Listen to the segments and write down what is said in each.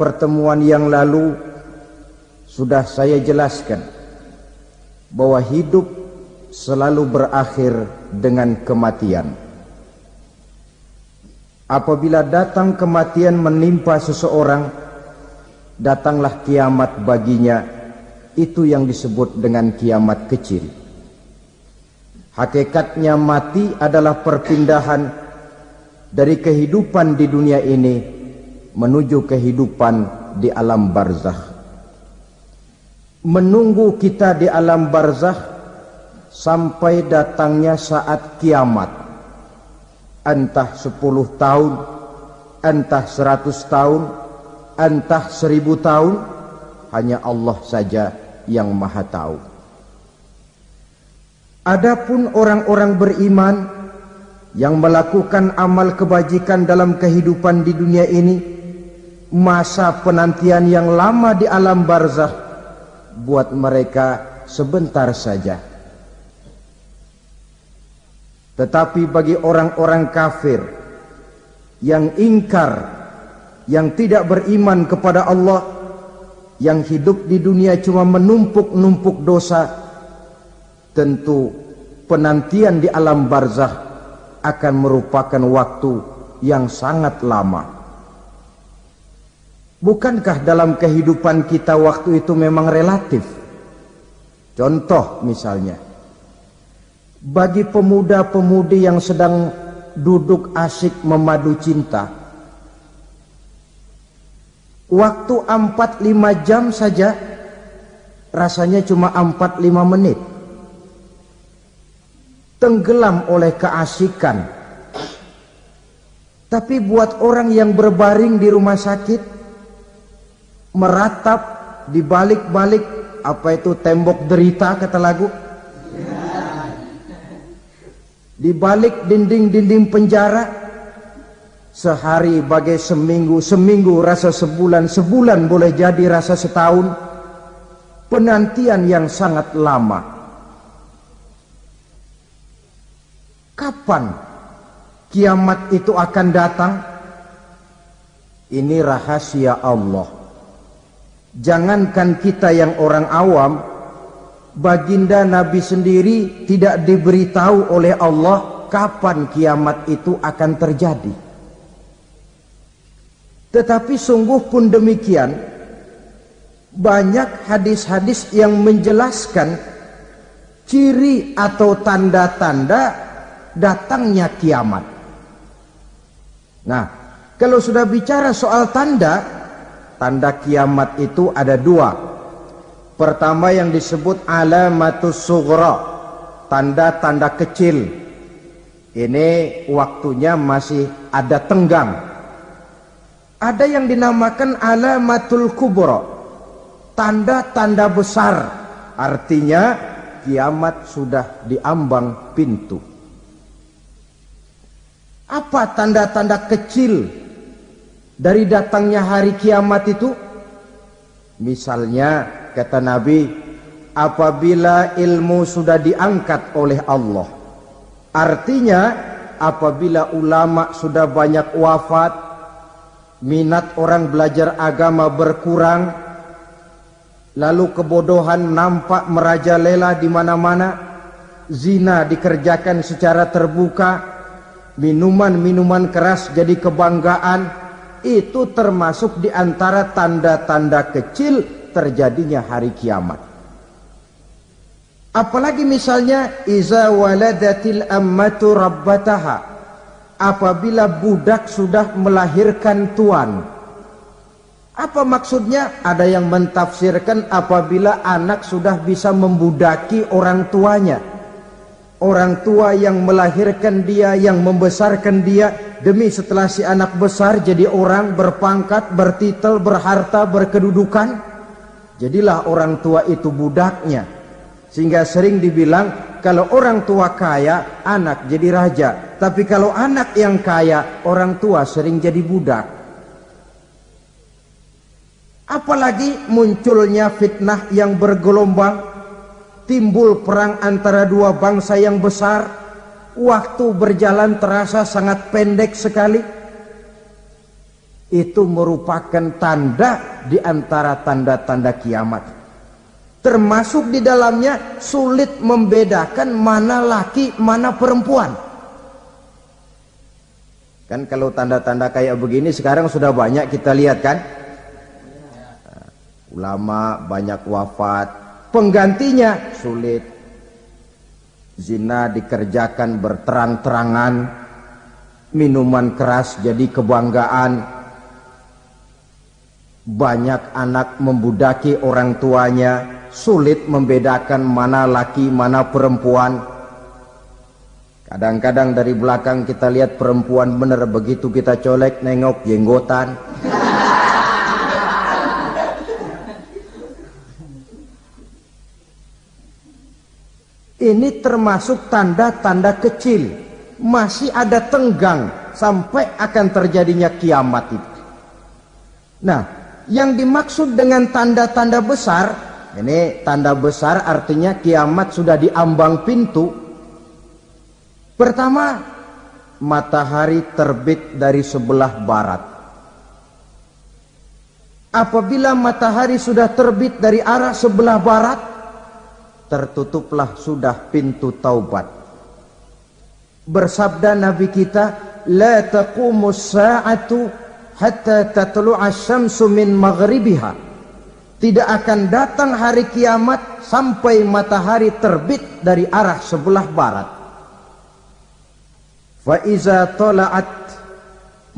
pertemuan yang lalu sudah saya jelaskan bahwa hidup selalu berakhir dengan kematian. Apabila datang kematian menimpa seseorang, datanglah kiamat baginya. Itu yang disebut dengan kiamat kecil. Hakikatnya mati adalah perpindahan dari kehidupan di dunia ini menuju kehidupan di alam barzakh. Menunggu kita di alam barzakh sampai datangnya saat kiamat. Entah 10 tahun, entah 100 tahun, entah 1000 tahun, hanya Allah saja yang maha tahu. Adapun orang-orang beriman yang melakukan amal kebajikan dalam kehidupan di dunia ini, masa penantian yang lama di alam barzakh buat mereka sebentar saja. Tetapi bagi orang-orang kafir yang ingkar, yang tidak beriman kepada Allah, yang hidup di dunia cuma menumpuk-numpuk dosa, tentu penantian di alam barzakh akan merupakan waktu yang sangat lama. Bukankah dalam kehidupan kita waktu itu memang relatif? Contoh misalnya, bagi pemuda-pemudi yang sedang duduk asyik memadu cinta, waktu 4-5 jam saja rasanya cuma 4-5 menit. Tenggelam oleh keasikan. Tapi buat orang yang berbaring di rumah sakit, meratap di balik-balik apa itu tembok derita kata lagu, di balik dinding-dinding penjara, sehari bagai seminggu, seminggu rasa sebulan, sebulan boleh jadi rasa setahun. Penantian yang sangat lama. Kapan kiamat itu akan datang? Ini rahasia Allah. Jangankan kita yang orang awam, baginda Nabi sendiri tidak diberitahu oleh Allah kapan kiamat itu akan terjadi. Tetapi sungguh pun demikian, banyak hadis-hadis yang menjelaskan ciri atau tanda-tanda datangnya kiamat. Nah, kalau sudah bicara soal tanda, tanda kiamat itu ada 2. Pertama yang disebut alamatus sughra, tanda-tanda kecil. Ini waktunya masih ada tenggang. Ada yang dinamakan alamatul kubra, tanda-tanda besar. Artinya kiamat sudah diambang pintu. Apa tanda-tanda kecil dari datangnya hari kiamat itu? Misalnya kata Nabi, apabila ilmu sudah diangkat oleh Allah. Artinya apabila ulama sudah banyak wafat, minat orang belajar agama berkurang, lalu kebodohan nampak merajalela di mana-mana, zina dikerjakan secara terbuka, minuman-minuman keras jadi kebanggaan, itu termasuk di antara tanda-tanda kecil terjadinya hari kiamat. Apalagi misalnya iza waladatil ammatu rabbataha, apabila budak sudah melahirkan tuan. Apa maksudnya? Ada yang mentafsirkan apabila anak sudah bisa membudaki orang tuanya. Orang tua yang melahirkan dia, yang membesarkan dia, demi setelah si anak besar jadi orang berpangkat, bertitel, berharta, berkedudukan, jadilah orang tua itu budaknya. Sehingga sering dibilang kalau orang tua kaya, anak jadi raja. Tapi kalau anak yang kaya, orang tua sering jadi budak. Apalagi munculnya fitnah yang bergelombang, timbul perang antara dua bangsa yang besar, waktu berjalan terasa sangat pendek sekali. Itu merupakan tanda di antara tanda-tanda kiamat. Termasuk di dalamnya sulit membedakan mana laki, mana perempuan. Kan kalau tanda-tanda kayak begini sekarang sudah banyak kita lihat kan. Ulama banyak wafat, penggantinya sulit. Zina dikerjakan berterang-terangan, minuman keras jadi kebanggaan. Banyak anak membudaki orang tuanya, sulit membedakan mana laki mana perempuan. Kadang-kadang dari belakang kita lihat perempuan bener, begitu kita colek nengok jenggotan. Ini termasuk tanda-tanda kecil, masih ada tenggang sampai akan terjadinya kiamat itu. Nah, yang dimaksud dengan tanda-tanda besar, ini tanda besar artinya kiamat sudah di ambang pintu. Pertama, matahari terbit dari sebelah barat. Apabila matahari sudah terbit dari arah sebelah barat, tertutuplah sudah pintu taubat. Bersabda Nabi kita, la taqumus sa'atu hatta tatlu'a syamsu min maghribiha. Tidak akan datang hari kiamat sampai matahari terbit dari arah sebelah barat. Fa iza tala'at,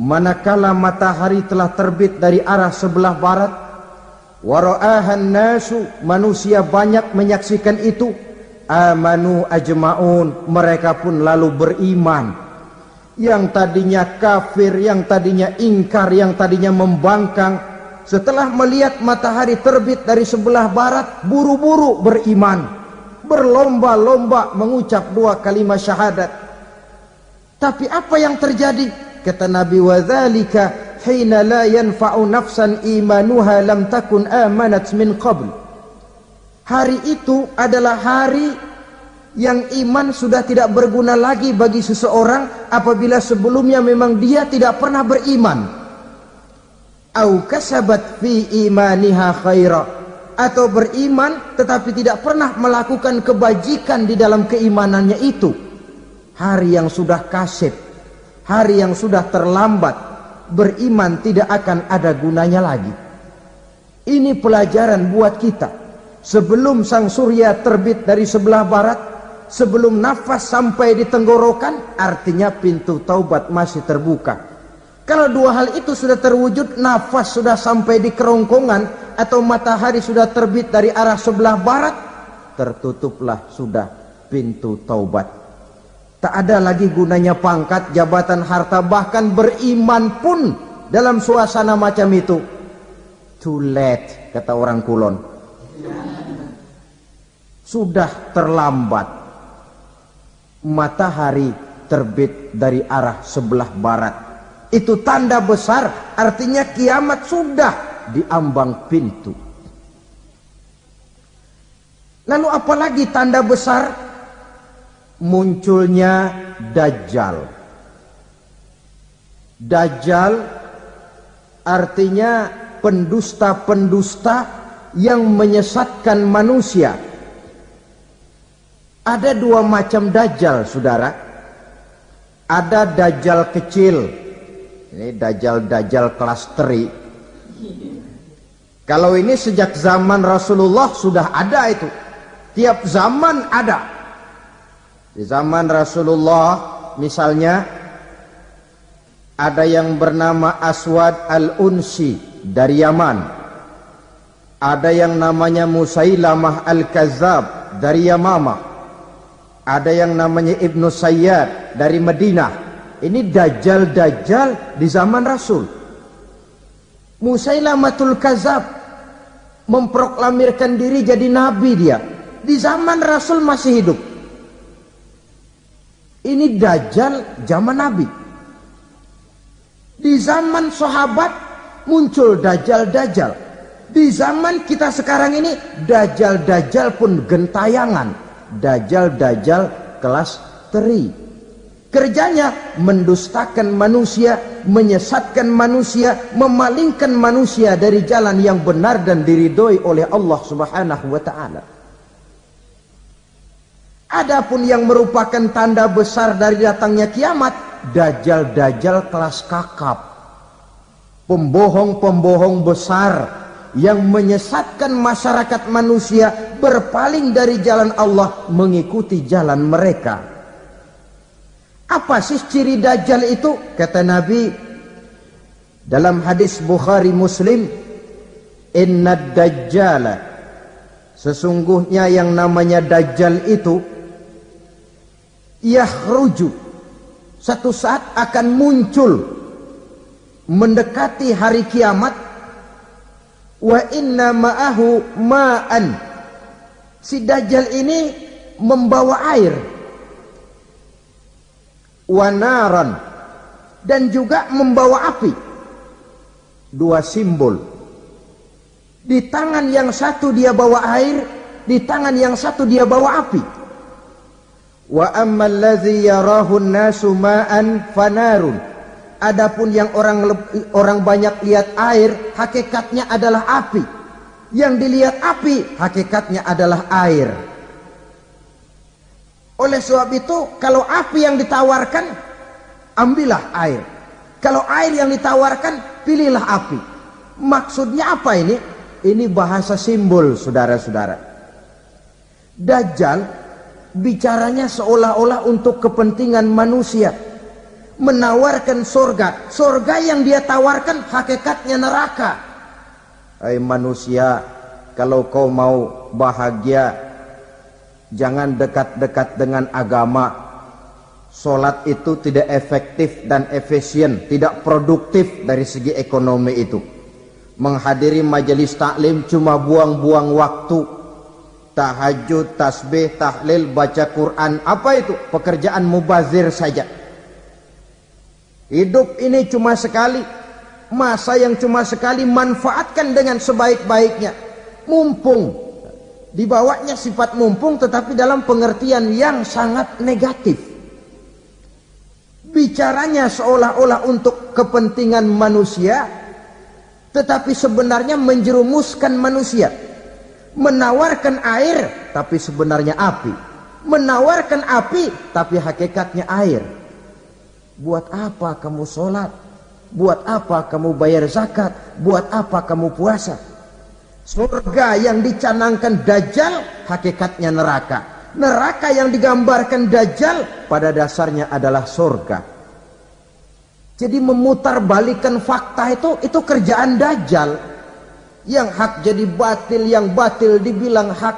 manakala matahari telah terbit dari arah sebelah barat, wa ra'ahan nasu, manusia banyak menyaksikan itu, amanu ajma'un, mereka pun lalu beriman. Yang tadinya kafir, yang tadinya ingkar, yang tadinya membangkang, setelah melihat matahari terbit dari sebelah barat, buru-buru beriman, berlomba-lomba mengucap dua kalimat syahadat. Tapi apa yang terjadi? Kata Nabi, wa dzalika hina la yanfa'u nafsan imanuha lam takun amanat min qabl. Hari itu adalah hari yang iman sudah tidak berguna lagi bagi seseorang apabila sebelumnya memang dia tidak pernah beriman. Au kasabat fi imaniha khaira, atau beriman tetapi tidak pernah melakukan kebajikan di dalam keimanannya itu. Hari yang sudah kasib, hari yang sudah terlambat, beriman tidak akan ada gunanya lagi. Ini pelajaran buat kita. Sebelum sang surya terbit dari sebelah barat, sebelum nafas sampai di tenggorokan, artinya pintu taubat masih terbuka. Kalau dua hal itu sudah terwujud, nafas sudah sampai di kerongkongan atau matahari sudah terbit dari arah sebelah barat, tertutuplah sudah pintu taubat. Tak ada lagi gunanya pangkat, jabatan, harta, bahkan beriman pun dalam suasana macam itu. Too late, kata orang Kulon. Sudah terlambat. Matahari terbit dari arah sebelah barat. Itu tanda besar, artinya kiamat sudah di ambang pintu. Lalu apalagi tanda besar? Munculnya Dajjal. Dajjal artinya pendusta-pendusta yang menyesatkan manusia. Ada dua macam Dajjal, saudara. Ada Dajjal kecil. Ini Dajjal kelas teri. Kalau ini sejak zaman Rasulullah sudah ada itu. Tiap zaman ada. Di zaman Rasulullah misalnya ada yang bernama Aswad al-Unsi dari Yaman. Ada yang namanya Musailamah al-Kazzab dari Yamamah. Ada yang namanya Ibnu Sayyad dari Madinah. Ini Dajjal-Dajjal di zaman Rasul. Musailamatul Kazzab memproklamirkan diri jadi nabi dia. Di zaman Rasul masih hidup. Ini Dajjal zaman Nabi. Di zaman sahabat muncul Dajjal-Dajjal. Di zaman kita sekarang ini Dajjal-Dajjal pun gentayangan. Dajjal-Dajjal kelas teri. Kerjanya mendustakan manusia, menyesatkan manusia, memalingkan manusia dari jalan yang benar dan diridhoi oleh Allah Subhanahu wa taala. Adapun yang merupakan tanda besar dari datangnya kiamat, dajjal-dajjal kelas kakap, pembohong-pembohong besar yang menyesatkan masyarakat manusia berpaling dari jalan Allah mengikuti jalan mereka. Apa sih ciri dajjal itu? Kata Nabi dalam hadis Bukhari Muslim, innad dajjala, sesungguhnya yang namanya dajjal itu yakhruju, satu saat akan muncul mendekati hari kiamat, wa inna ma'ahu ma'an, si dajjal ini membawa air, wanaran, dan juga membawa api. Dua simbol. Di tangan yang satu dia bawa air, di tangan yang satu dia bawa api. Wa ammal ladzi yarahu an-nasu ma'an fanarun, adapun yang orang banyak lihat air, hakikatnya adalah api. Yang dilihat api, hakikatnya adalah air. Oleh sebab itu, kalau api yang ditawarkan, ambillah air. Kalau air yang ditawarkan, pilihlah api. Maksudnya apa ini? Ini bahasa simbol, saudara-saudara. Dajjal bicaranya seolah-olah untuk kepentingan manusia, menawarkan surga. Surga yang dia tawarkan hakikatnya neraka. Hai manusia, kalau kau mau bahagia, jangan dekat-dekat dengan agama. Solat itu tidak efektif dan efisien, tidak produktif dari segi ekonomi itu. Menghadiri majelis taklim cuma buang-buang waktu. Tahajud, tasbih, tahlil, baca Quran, apa itu? Pekerjaan mubazir saja. Hidup ini cuma sekali, masa yang cuma sekali, manfaatkan dengan sebaik-baiknya. Mumpung. Dibawanya sifat mumpung, tetapi dalam pengertian yang sangat negatif. Bicaranya seolah-olah untuk kepentingan manusia, tetapi sebenarnya menjerumuskan manusia. Menawarkan air, tapi sebenarnya api. Menawarkan api, tapi hakikatnya air. Buat apa kamu sholat? Buat apa kamu bayar zakat? Buat apa kamu puasa? Surga yang dicanangkan Dajjal, hakikatnya neraka. Neraka yang digambarkan Dajjal, pada dasarnya adalah surga. Jadi memutarbalikkan fakta itu kerjaan Dajjal. Yang hak jadi batil, yang batil dibilang hak,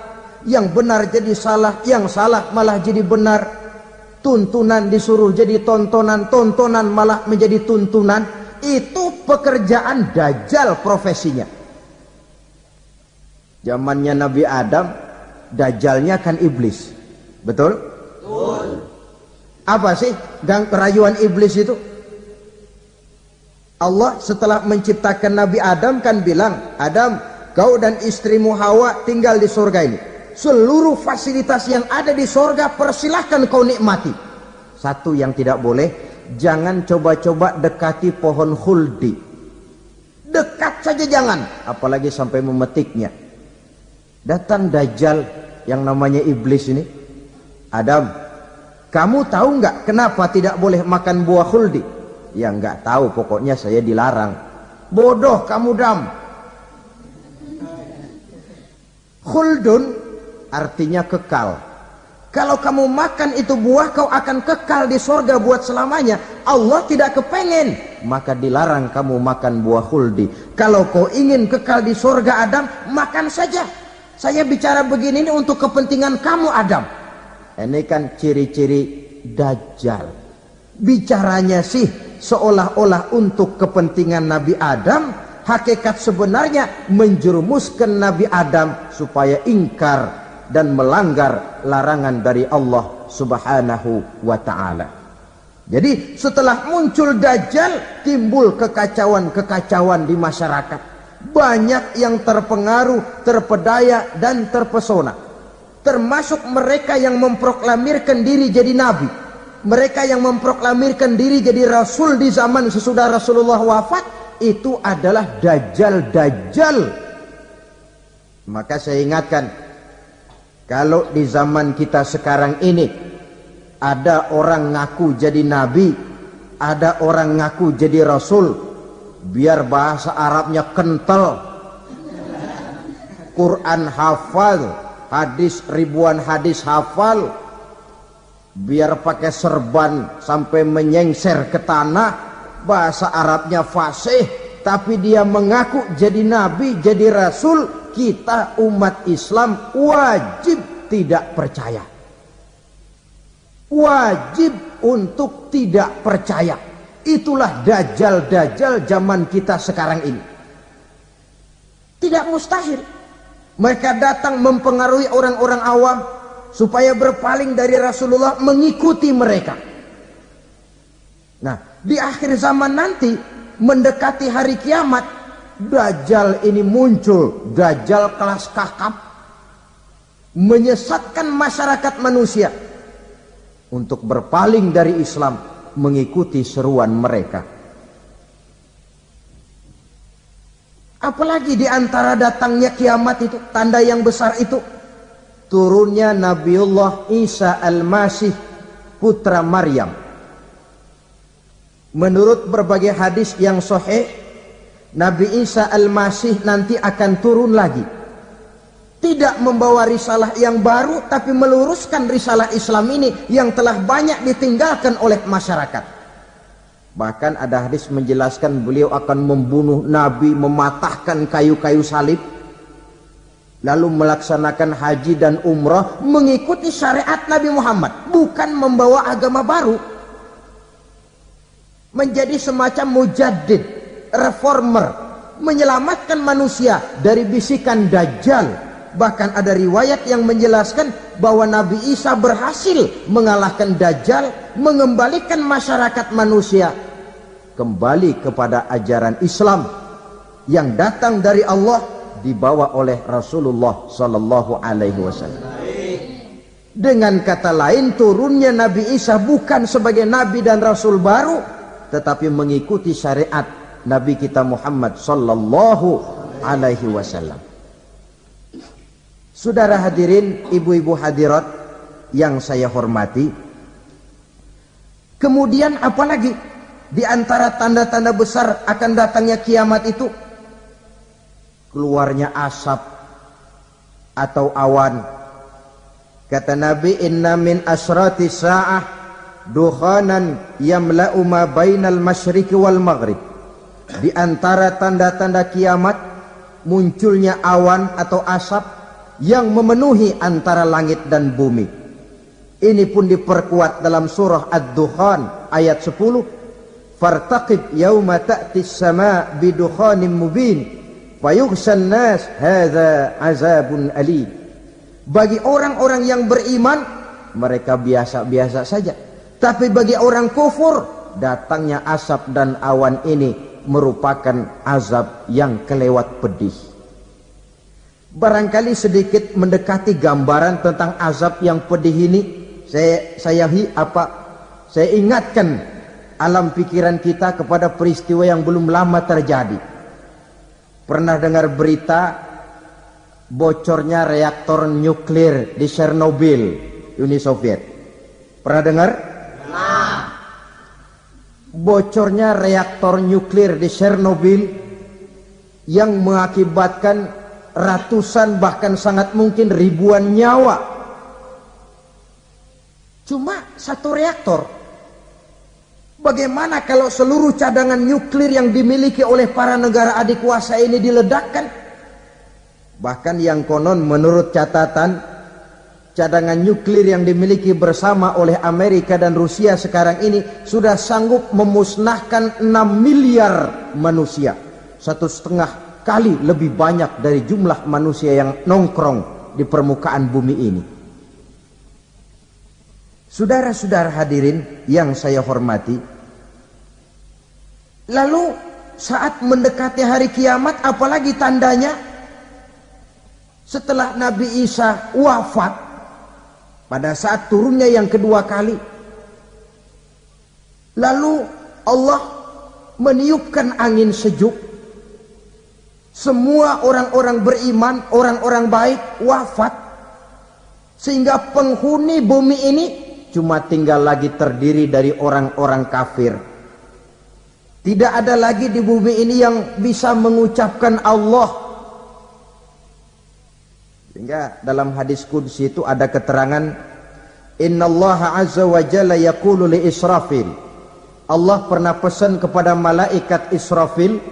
yang benar jadi salah, yang salah malah jadi benar. Tuntunan disuruh jadi tontonan, tontonan malah menjadi tuntunan. Itu pekerjaan Dajjal profesinya. Zamannya Nabi Adam, Dajjalnya kan iblis. Betul? Betul. Apa sih rayuan iblis itu? Allah setelah menciptakan Nabi Adam kan bilang, Adam, kau dan istrimu Hawa tinggal di surga ini. Seluruh fasilitas yang ada di surga persilahkan kau nikmati. Satu yang tidak boleh, jangan coba-coba dekati pohon khuldi. Dekat saja jangan, apalagi sampai memetiknya. Datang Dajjal yang namanya iblis ini. Adam, kamu tahu nggak kenapa tidak boleh makan buah khuldi? Ya nggak tahu, pokoknya saya dilarang. Bodoh kamu Dam. Khuldun artinya kekal. Kalau kamu makan itu buah, kau akan kekal di surga buat selamanya. Allah tidak kepengen, maka dilarang kamu makan buah khuldi. Kalau kau ingin kekal di surga Adam, makan saja. Saya bicara begini ini untuk kepentingan kamu Adam. Ini kan ciri-ciri Dajjal. Bicaranya sih seolah-olah untuk kepentingan Nabi Adam, hakikat sebenarnya menjerumuskan Nabi Adam supaya ingkar dan melanggar larangan dari Allah Subhanahu wa ta'ala. Jadi setelah muncul Dajjal, timbul kekacauan-kekacauan di masyarakat. Banyak yang terpengaruh, terpedaya dan terpesona. Termasuk mereka yang memproklamirkan diri jadi nabi. mereka yang memproklamirkan diri jadi rasul di zaman sesudah Rasulullah wafat, itu adalah dajjal-dajjal. Maka saya ingatkan, kalau di zaman kita sekarang ini ada orang ngaku jadi nabi, ada orang ngaku jadi rasul, biar bahasa Arabnya kental, Quran hafal, hadis ribuan hadis hafal, biar pakai serban sampai menyengser ke tanah, bahasa Arabnya fasih, tapi dia mengaku jadi nabi, jadi rasul, kita umat Islam wajib tidak percaya. Wajib untuk tidak percaya. Itulah dajjal-dajjal zaman kita sekarang ini. Tidak mustahil mereka datang mempengaruhi orang-orang awam supaya berpaling dari Rasulullah, mengikuti mereka. Nah, di akhir zaman nanti, mendekati hari kiamat, dajjal ini muncul, dajjal kelas kakap, menyesatkan masyarakat manusia untuk berpaling dari Islam, mengikuti seruan mereka. Apalagi di antara datangnya kiamat itu, tanda yang besar itu, turunnya Nabiullah Isa Al-Masih, putra Maryam. Menurut berbagai hadis yang sahih, Nabi Isa Al-Masih nanti akan turun lagi, tidak membawa risalah yang baru, tapi meluruskan risalah Islam ini yang telah banyak ditinggalkan oleh masyarakat. Bahkan ada hadis menjelaskan beliau akan membunuh Nabi, mematahkan kayu-kayu salib, lalu melaksanakan haji dan umrah mengikuti syariat Nabi Muhammad, bukan membawa agama baru. Menjadi semacam mujaddid, reformer, menyelamatkan manusia dari bisikan dajjal. Bahkan ada riwayat yang menjelaskan bahwa Nabi Isa berhasil mengalahkan dajjal, mengembalikan masyarakat manusia kembali kepada ajaran Islam yang datang dari Allah, dibawa oleh Rasulullah sallallahu alaihi wasallam. Dengan kata lain, turunnya Nabi Isa bukan sebagai nabi dan rasul baru, tetapi mengikuti syariat Nabi kita Muhammad sallallahu alaihi wasallam. Saudara hadirin, ibu-ibu hadirat yang saya hormati, kemudian apalagi di antara tanda-tanda besar akan datangnya kiamat itu? Keluarnya asap atau awan. Kata Nabi, inna min asrati sa'ah dukhanan yamla'u ma bainal masyriqi wal maghrib. Di antara tanda-tanda kiamat, munculnya awan atau asap yang memenuhi antara langit dan bumi. Ini pun diperkuat dalam surah Ad-Dukhan ayat 10. Fartaqib yauma ta'tis sama' bidukhanin mubin fayughshan nas hadza azabun alim. Bagi orang-orang yang beriman, mereka biasa-biasa saja. Tapi bagi orang kufur, datangnya asap dan awan ini merupakan azab yang kelewat pedih. Barangkali sedikit mendekati gambaran tentang azab yang pedih ini, saya ingatkan alam pikiran kita kepada peristiwa yang belum lama terjadi. Pernah dengar berita bocornya reaktor nuklir di Chernobyl, Uni Soviet? Pernah dengar? Nah. Bocornya reaktor nuklir di Chernobyl yang mengakibatkan ratusan bahkan sangat mungkin ribuan nyawa. Cuma satu reaktor. Bagaimana kalau seluruh cadangan nuklir yang dimiliki oleh para negara adik kuasa ini diledakkan? Bahkan yang konon menurut catatan, cadangan nuklir yang dimiliki bersama oleh Amerika dan Rusia sekarang ini sudah sanggup memusnahkan 6 miliar manusia. 1,5 kali lebih banyak dari jumlah manusia yang nongkrong di permukaan bumi ini. Saudara-saudara hadirin yang saya hormati, lalu saat mendekati hari kiamat, apalagi tandanya? Setelah Nabi Isa wafat, pada saat turunnya yang kedua kali, Lalu Allah meniupkan angin sejuk. Semua orang-orang beriman, orang-orang baik wafat. Sehingga penghuni bumi ini cuma tinggal lagi terdiri dari orang-orang kafir. Tidak ada lagi di bumi ini yang bisa mengucapkan Allah. Sehingga dalam hadis qudsi itu ada keterangan, Innallaha azza wa jalla yaqulu li Israfil. Allah pernah pesan kepada malaikat Israfil.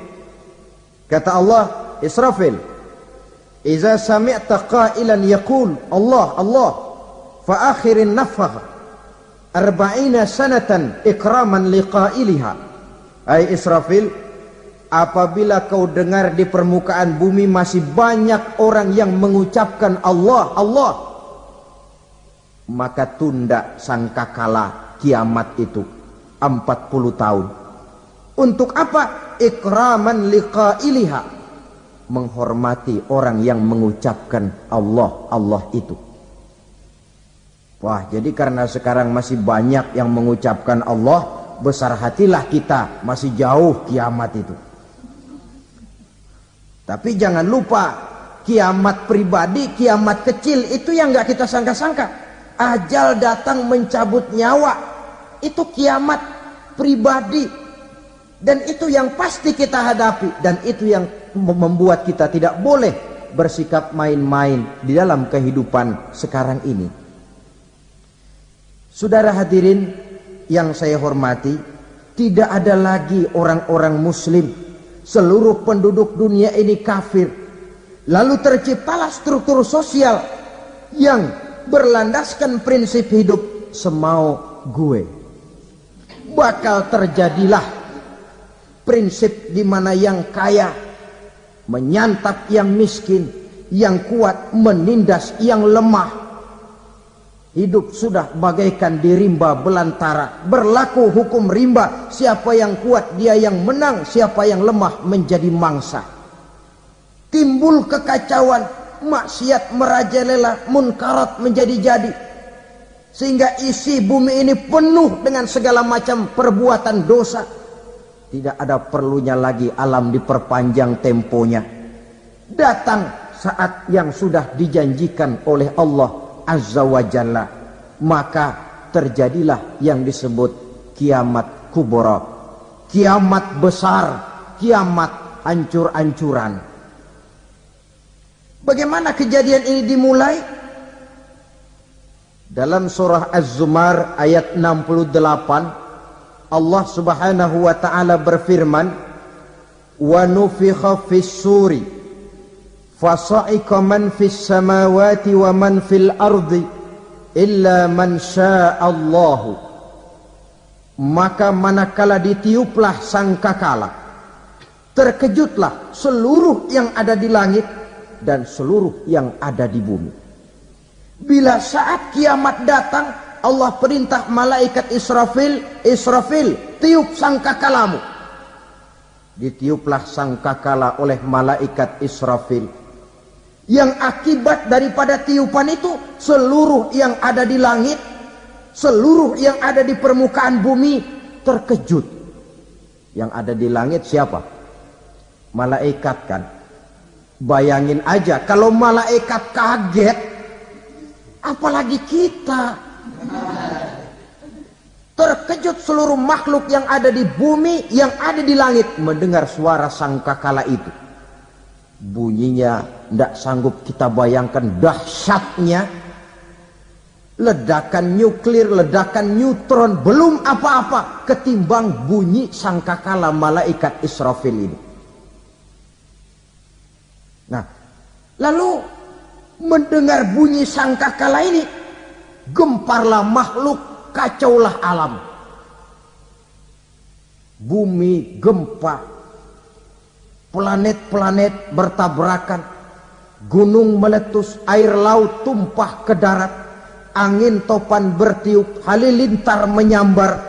Kata Allah, Israfil, Iza sami'ta qailan yaqul Allah Allah fa akhirin nafakh 40 sanatan ikraman liqailiha. Hai Israfil, apabila kau dengar di permukaan bumi masih banyak orang yang mengucapkan Allah Allah, maka tunda sangkakala kiamat itu 40 tahun. Untuk apa? Ikraman liqailiha, menghormati orang yang mengucapkan Allah Allah itu. Wah, jadi karena sekarang masih banyak yang mengucapkan Allah, besar hatilah kita, masih jauh kiamat itu. Tapi jangan lupa, kiamat pribadi, kiamat kecil itu yang nggak kita sangka-sangka. Ajal datang mencabut nyawa, itu kiamat pribadi, dan itu yang pasti kita hadapi, dan itu yang membuat kita tidak boleh bersikap main-main di dalam kehidupan sekarang ini. Saudara hadirin yang saya hormati, tidak ada lagi orang-orang muslim. Seluruh penduduk dunia ini kafir. Lalu terciptalah struktur sosial yang berlandaskan prinsip hidup semau gue. Bakal terjadilah prinsip di mana yang kaya menyantap yang miskin, yang kuat menindas yang lemah. Hidup sudah bagaikan di rimba belantara, berlaku hukum rimba. Siapa yang kuat dia yang menang, siapa yang lemah menjadi mangsa. Timbul kekacauan, maksiat merajalela, munkarat menjadi-jadi, sehingga isi bumi ini penuh dengan segala macam perbuatan dosa. Tidak ada perlunya lagi alam diperpanjang temponya. Datang saat yang sudah dijanjikan oleh Allah Azza wa Jalla, maka terjadilah yang disebut kiamat kubra, kiamat besar, kiamat hancur-hancuran. Bagaimana kejadian ini dimulai? Dalam surah Az-Zumar ayat 68, Allah Subhanahu wa taala berfirman, "Wa nufikha fis-suri fasa'iqa man fis samawati wa man fil ardi illa man sya'allahu." Maka manakala ditiuplah sangkakala, terkejutlah seluruh yang ada di langit dan seluruh yang ada di bumi. Bila saat kiamat datang, Allah perintah malaikat Israfil, Israfil, tiup sangkakalamu. Ditiuplah sangkakala oleh malaikat Israfil. Yang akibat daripada tiupan itu, seluruh yang ada di langit, seluruh yang ada di permukaan bumi terkejut. Yang ada di langit siapa? Malaikat kan. Bayangin aja kalau malaikat kaget, apalagi kita. Terkejut seluruh makhluk yang ada di bumi, yang ada di langit mendengar suara sangkakala itu. Bunyinya tidak sanggup kita bayangkan dahsyatnya. Ledakan nuklir, ledakan neutron, belum apa-apa ketimbang bunyi sangkakala malaikat Israfil ini. Nah, lalu mendengar bunyi sangkakala ini, gemparlah makhluk, kacaulah alam. Bumi gempa, planet-planet bertabrakan, gunung meletus, air laut tumpah ke darat, angin topan bertiup, halilintar menyambar.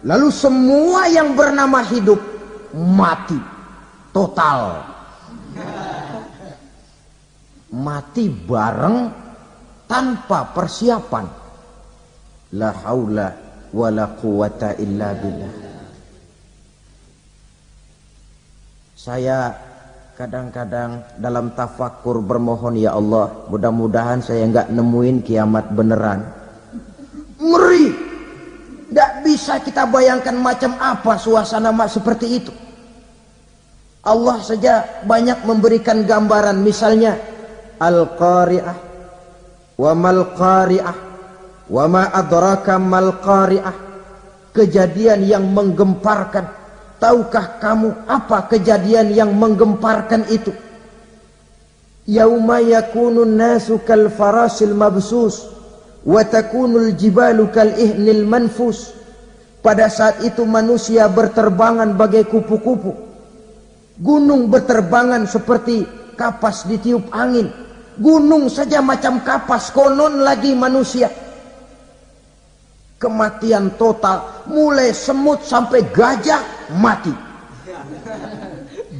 Lalu semua yang bernama hidup mati total. Mati bareng tanpa persiapan. La haula wala quwata illa billah. Saya kadang-kadang dalam tafakur bermohon, ya Allah, mudah-mudahan saya enggak nemuin kiamat beneran. Ngeri. Tidak bisa kita bayangkan macam apa suasana seperti itu. Allah saja banyak memberikan gambaran, misalnya Al-Qari'ah, wa mal qari'ah, wa ma adraka mal qari'ah. Kejadian yang menggemparkan. Tahukah kamu apa kejadian yang menggemparkan itu? Yauma yakunun nasu kal farasil mabsus wa takunul jibalu kal ihnil manfus. Pada saat itu manusia berterbangan bagai kupu-kupu. Gunung berterbangan seperti kapas ditiup angin. Gunung saja macam kapas, konon lagi manusia. Kematian total, mulai semut sampai gajah mati,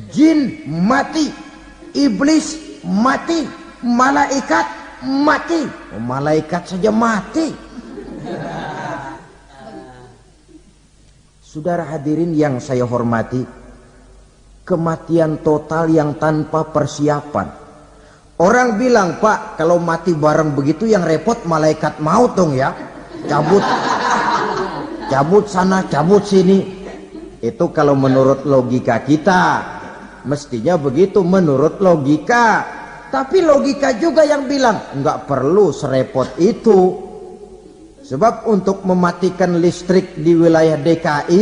jin mati, iblis mati, malaikat mati. Malaikat saja mati. Saudara hadirin yang saya hormati, kematian total yang tanpa persiapan. Orang bilang, Pak, kalau mati bareng begitu yang repot malaikat maut dong ya. Cabut sana, cabut sini. Itu kalau menurut logika kita, mestinya begitu menurut logika. Tapi logika juga yang bilang nggak perlu serepot itu. Sebab untuk mematikan listrik di wilayah DKI,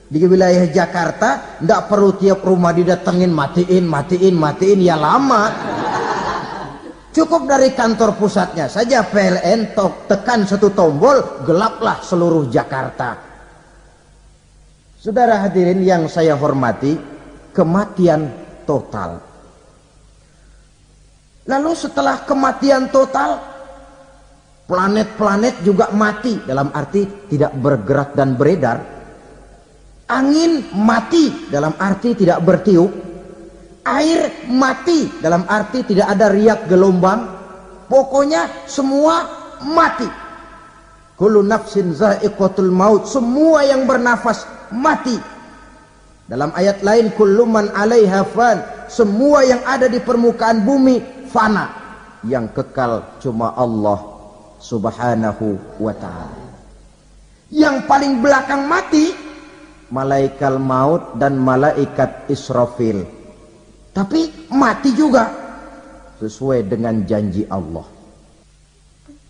di wilayah Jakarta, nggak perlu tiap rumah didatengin matiin, ya lama. Cukup dari kantor pusatnya saja PLN tekan satu tombol, gelaplah seluruh Jakarta. Saudara hadirin yang saya hormati, kematian total. Lalu setelah kematian total, planet-planet juga mati, dalam arti tidak bergerak dan beredar. Angin mati, dalam arti tidak bertiup. Air mati, dalam arti tidak ada riak gelombang. Pokoknya semua mati. Kullu nafsin za'iqatul maut. Semua yang bernafas mati. Dalam ayat lain, kullu man 'alaiha fan. Semua yang ada di permukaan bumi fana. Yang kekal cuma Allah subhanahu wa ta'ala. Yang paling belakang mati, malaikat maut dan malaikat Israfil. Tapi mati juga sesuai dengan janji Allah.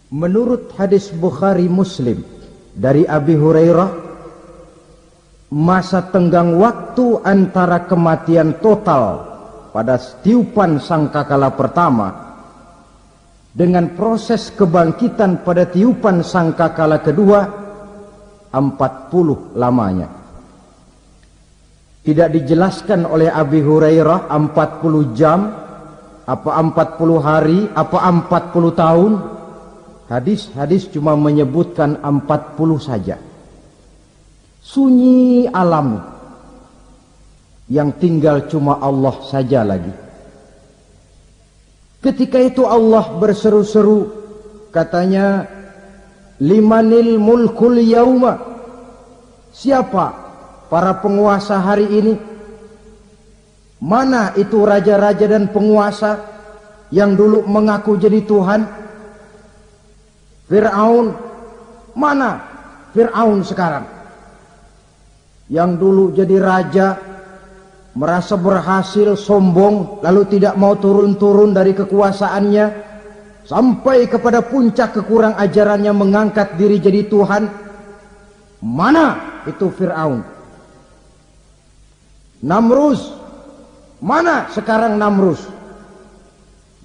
Menurut hadis Bukhari Muslim dari Abi Hurairah, masa tenggang waktu antara kematian total pada tiupan sangkakala pertama dengan proses kebangkitan pada tiupan sangkakala kedua 40 lamanya. Tidak dijelaskan oleh Abi Hurairah 40 jam, apa 40 hari, apa 40 tahun. Hadis-hadis cuma menyebutkan 40 saja. Sunyi alam, yang tinggal cuma Allah saja lagi. Ketika itu Allah berseru-seru, katanya, limanil mulkul yauma. Siapa para penguasa hari ini? Mana itu raja-raja dan penguasa yang dulu mengaku jadi Tuhan? Fir'aun. Mana Fir'aun sekarang? Yang dulu jadi raja, merasa berhasil, sombong, lalu tidak mau turun-turun dari kekuasaannya, sampai kepada puncak kekurang ajarannya mengangkat diri jadi Tuhan. Mana itu Fir'aun? Namrus. Mana sekarang Namrus?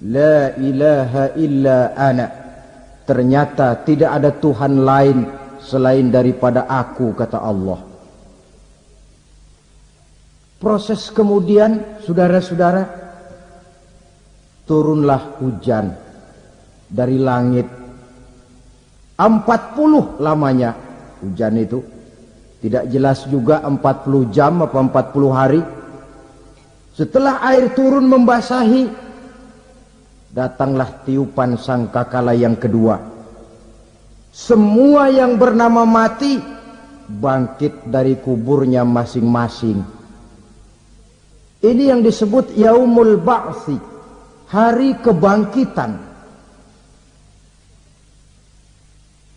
La ilaha illa ana. Ternyata tidak ada Tuhan lain selain daripada aku, kata Allah. Proses kemudian, saudara-saudara, turunlah hujan dari langit. 40 lamanya hujan itu. Tidak jelas juga 40 jam apa 40 hari. Setelah air turun membasahi, datanglah tiupan sangkakala yang kedua. Semua yang bernama mati bangkit dari kuburnya masing-masing. Ini yang disebut yaumul ba'tsi, hari kebangkitan.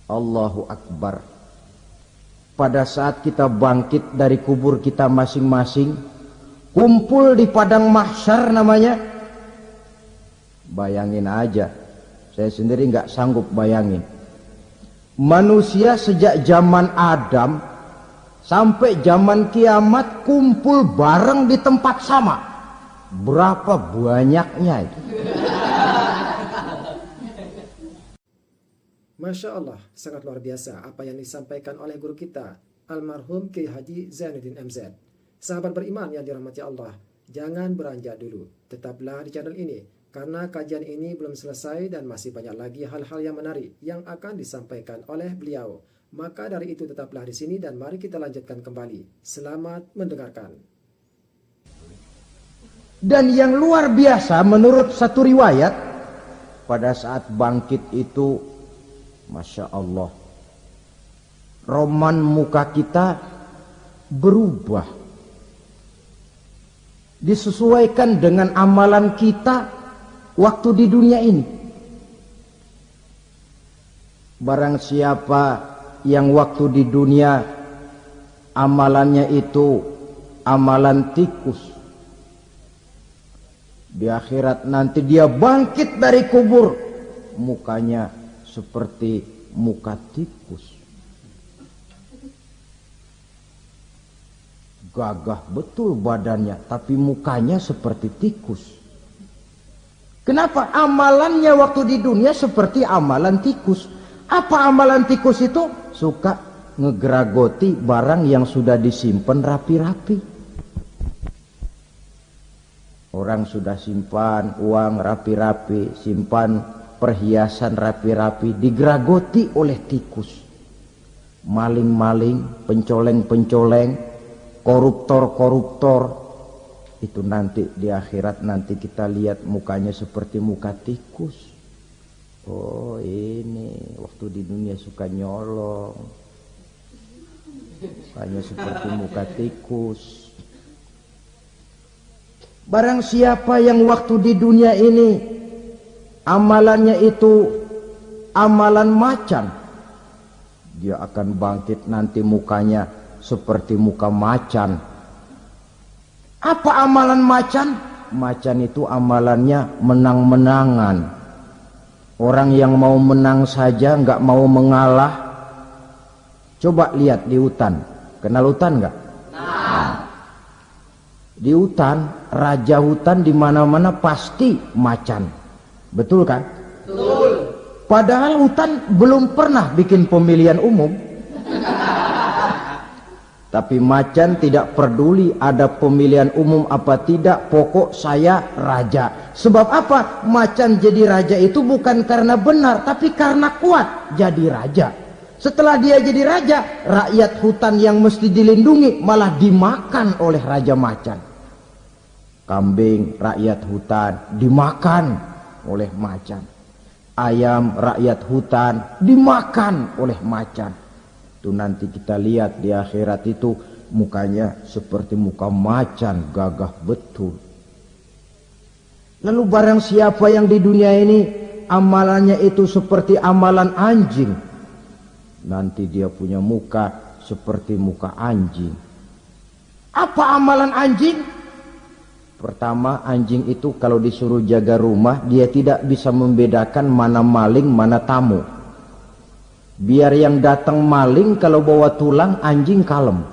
Allahu Akbar. Pada saat kita bangkit dari kubur kita masing-masing, kumpul di padang mahsyar namanya. Bayangin aja, saya sendiri nggak sanggup bayangin. Manusia sejak zaman Adam sampai zaman kiamat kumpul bareng di tempat sama. Berapa banyaknya itu? Masya Allah, sangat luar biasa apa yang disampaikan oleh guru kita, almarhum Kiai Haji Zainuddin MZ. Sahabat beriman yang dirahmati Allah, jangan beranjak dulu, tetaplah di channel ini, karena kajian ini belum selesai dan masih banyak lagi hal-hal yang menarik yang akan disampaikan oleh beliau. Maka dari itu tetaplah di sini dan mari kita lanjutkan kembali. Selamat mendengarkan. Dan yang luar biasa menurut satu riwayat, pada saat bangkit itu, Masya Allah, roman muka kita berubah, disesuaikan dengan amalan kita waktu di dunia ini. Barang siapa yang waktu di dunia amalannya itu amalan tikus, di akhirat nanti dia bangkit dari kubur, mukanya seperti muka tikus, gagah betul badannya, tapi mukanya seperti tikus. Kenapa? Amalannya waktu di dunia seperti amalan tikus. Apa amalan tikus itu? Suka ngegeragoti barang yang sudah disimpan rapi-rapi. Orang sudah simpan uang rapi-rapi, simpan perhiasan rapi-rapi, digeragoti oleh tikus. Maling-maling, pencoleng-pencoleng, koruptor-koruptor, itu nanti di akhirat nanti kita lihat mukanya seperti muka tikus. Oh, ini waktu di dunia suka nyolong, mukanya seperti muka tikus. Barang siapa yang waktu di dunia ini amalannya itu amalan macan, dia akan bangkit nanti mukanya seperti muka macan. Apa amalan macan? Macan itu amalannya menang-menangan. Orang yang mau menang saja nggak mau mengalah. Coba lihat di hutan, kenal hutan nggak? Nah. Di hutan, raja hutan di mana-mana pasti macan. Betul kan? Betul. Padahal hutan belum pernah bikin pemilihan umum. Tapi macan tidak peduli ada pemilihan umum apa tidak, pokok saya raja. Sebab apa? Macan jadi raja itu bukan karena benar, tapi karena kuat jadi raja. Setelah dia jadi raja, rakyat hutan yang mesti dilindungi malah dimakan oleh raja macan. Kambing rakyat hutan dimakan oleh macan, ayam rakyat hutan dimakan oleh macan. Itu nanti kita lihat di akhirat itu mukanya seperti muka macan, gagah betul. Lalu barang siapa yang di dunia ini amalannya itu seperti amalan anjing, nanti dia punya muka seperti muka anjing. Apa amalan anjing? Pertama, anjing itu kalau disuruh jaga rumah, dia tidak bisa membedakan mana maling, mana tamu. Biar yang datang maling, kalau bawa tulang, anjing kalem.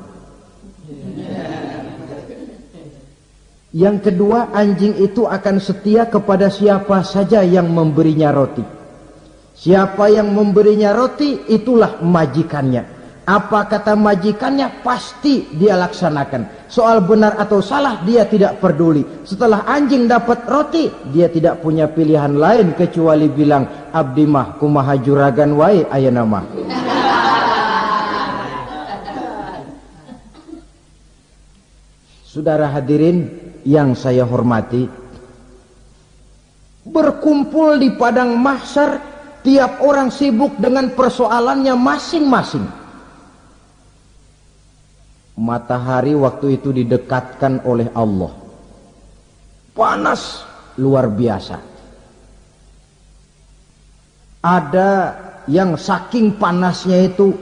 Yang kedua, anjing itu akan setia kepada siapa saja yang memberinya roti. Siapa yang memberinya roti, itulah majikannya. Apa kata majikannya, pasti dia laksanakan. Soal benar atau salah, dia tidak peduli. Setelah anjing dapat roti, dia tidak punya pilihan lain kecuali bilang, abdi mah kumaha juragan wae ayeuna mah. Saudara hadirin yang saya hormati, berkumpul di padang mahsyar Tiap orang sibuk dengan persoalannya masing-masing. Matahari waktu itu didekatkan oleh Allah. Panas luar biasa. Ada yang saking panasnya itu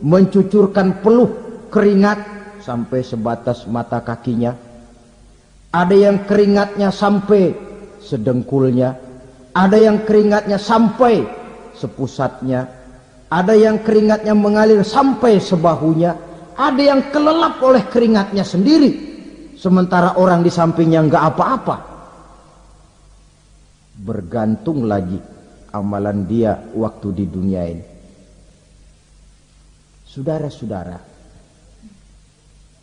mencucurkan peluh keringat sampai sebatas mata kakinya. Ada yang keringatnya sampai sedengkulnya. Ada yang keringatnya sampai sepusatnya. Ada yang keringatnya mengalir sampai sebahunya. Ada yang kelelap oleh keringatnya sendiri, sementara orang di sampingnya nggak apa-apa. Bergantung lagi amalan dia waktu di dunia ini. Saudara-saudara,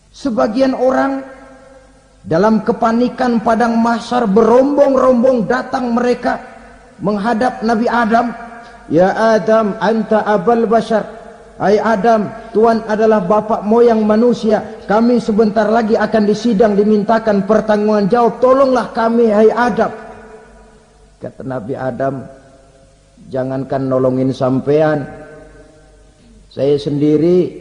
sebagian orang dalam kepanikan padang mahsyar berombong-rombong datang mereka menghadap Nabi Adam. Ya Adam, anta abal bashar. Hai Adam, Tuhan adalah bapak moyang manusia. Kami sebentar lagi akan disidang, dimintakan pertanggungan jawab. Tolonglah kami, hai Adam. Kata Nabi Adam, jangankan nolongin sampean, saya sendiri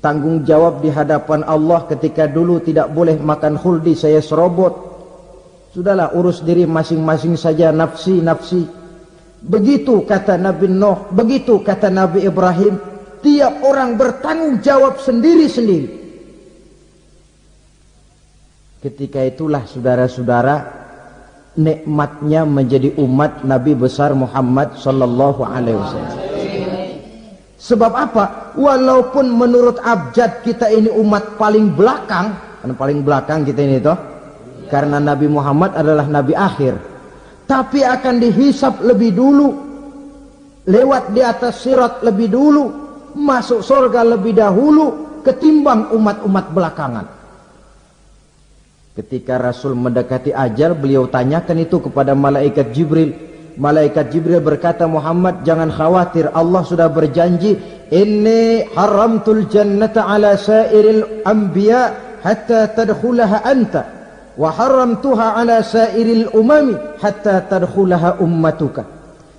tanggung jawab di hadapan Allah. Ketika dulu tidak boleh makan khuldi, saya serobot. Sudahlah, urus diri masing-masing saja, nafsi. Begitu kata Nabi Nuh, begitu kata Nabi Ibrahim. Tiap orang bertanggung jawab sendiri-sendiri. Ketika itulah saudara-saudara, nikmatnya menjadi umat Nabi besar Muhammad sallallahu alaihi wasallam. Sebab apa? Walaupun menurut abjad kita ini umat paling belakang, kan paling belakang kita ini toh, karena Nabi Muhammad adalah Nabi akhir. Tapi akan dihisap lebih dulu, lewat di atas sirat lebih dulu, masuk surga lebih dahulu ketimbang umat-umat belakangan. Ketika Rasul mendekati ajal, beliau tanyakan itu kepada malaikat Jibril. Malaikat Jibril berkata, Muhammad jangan khawatir, Allah sudah berjanji, inni haramtul jannata ala sairil anbiya hatta tadkhulaha anta. Wa haramtuha ala sairil umami hatta tadkhulaha ummatuka.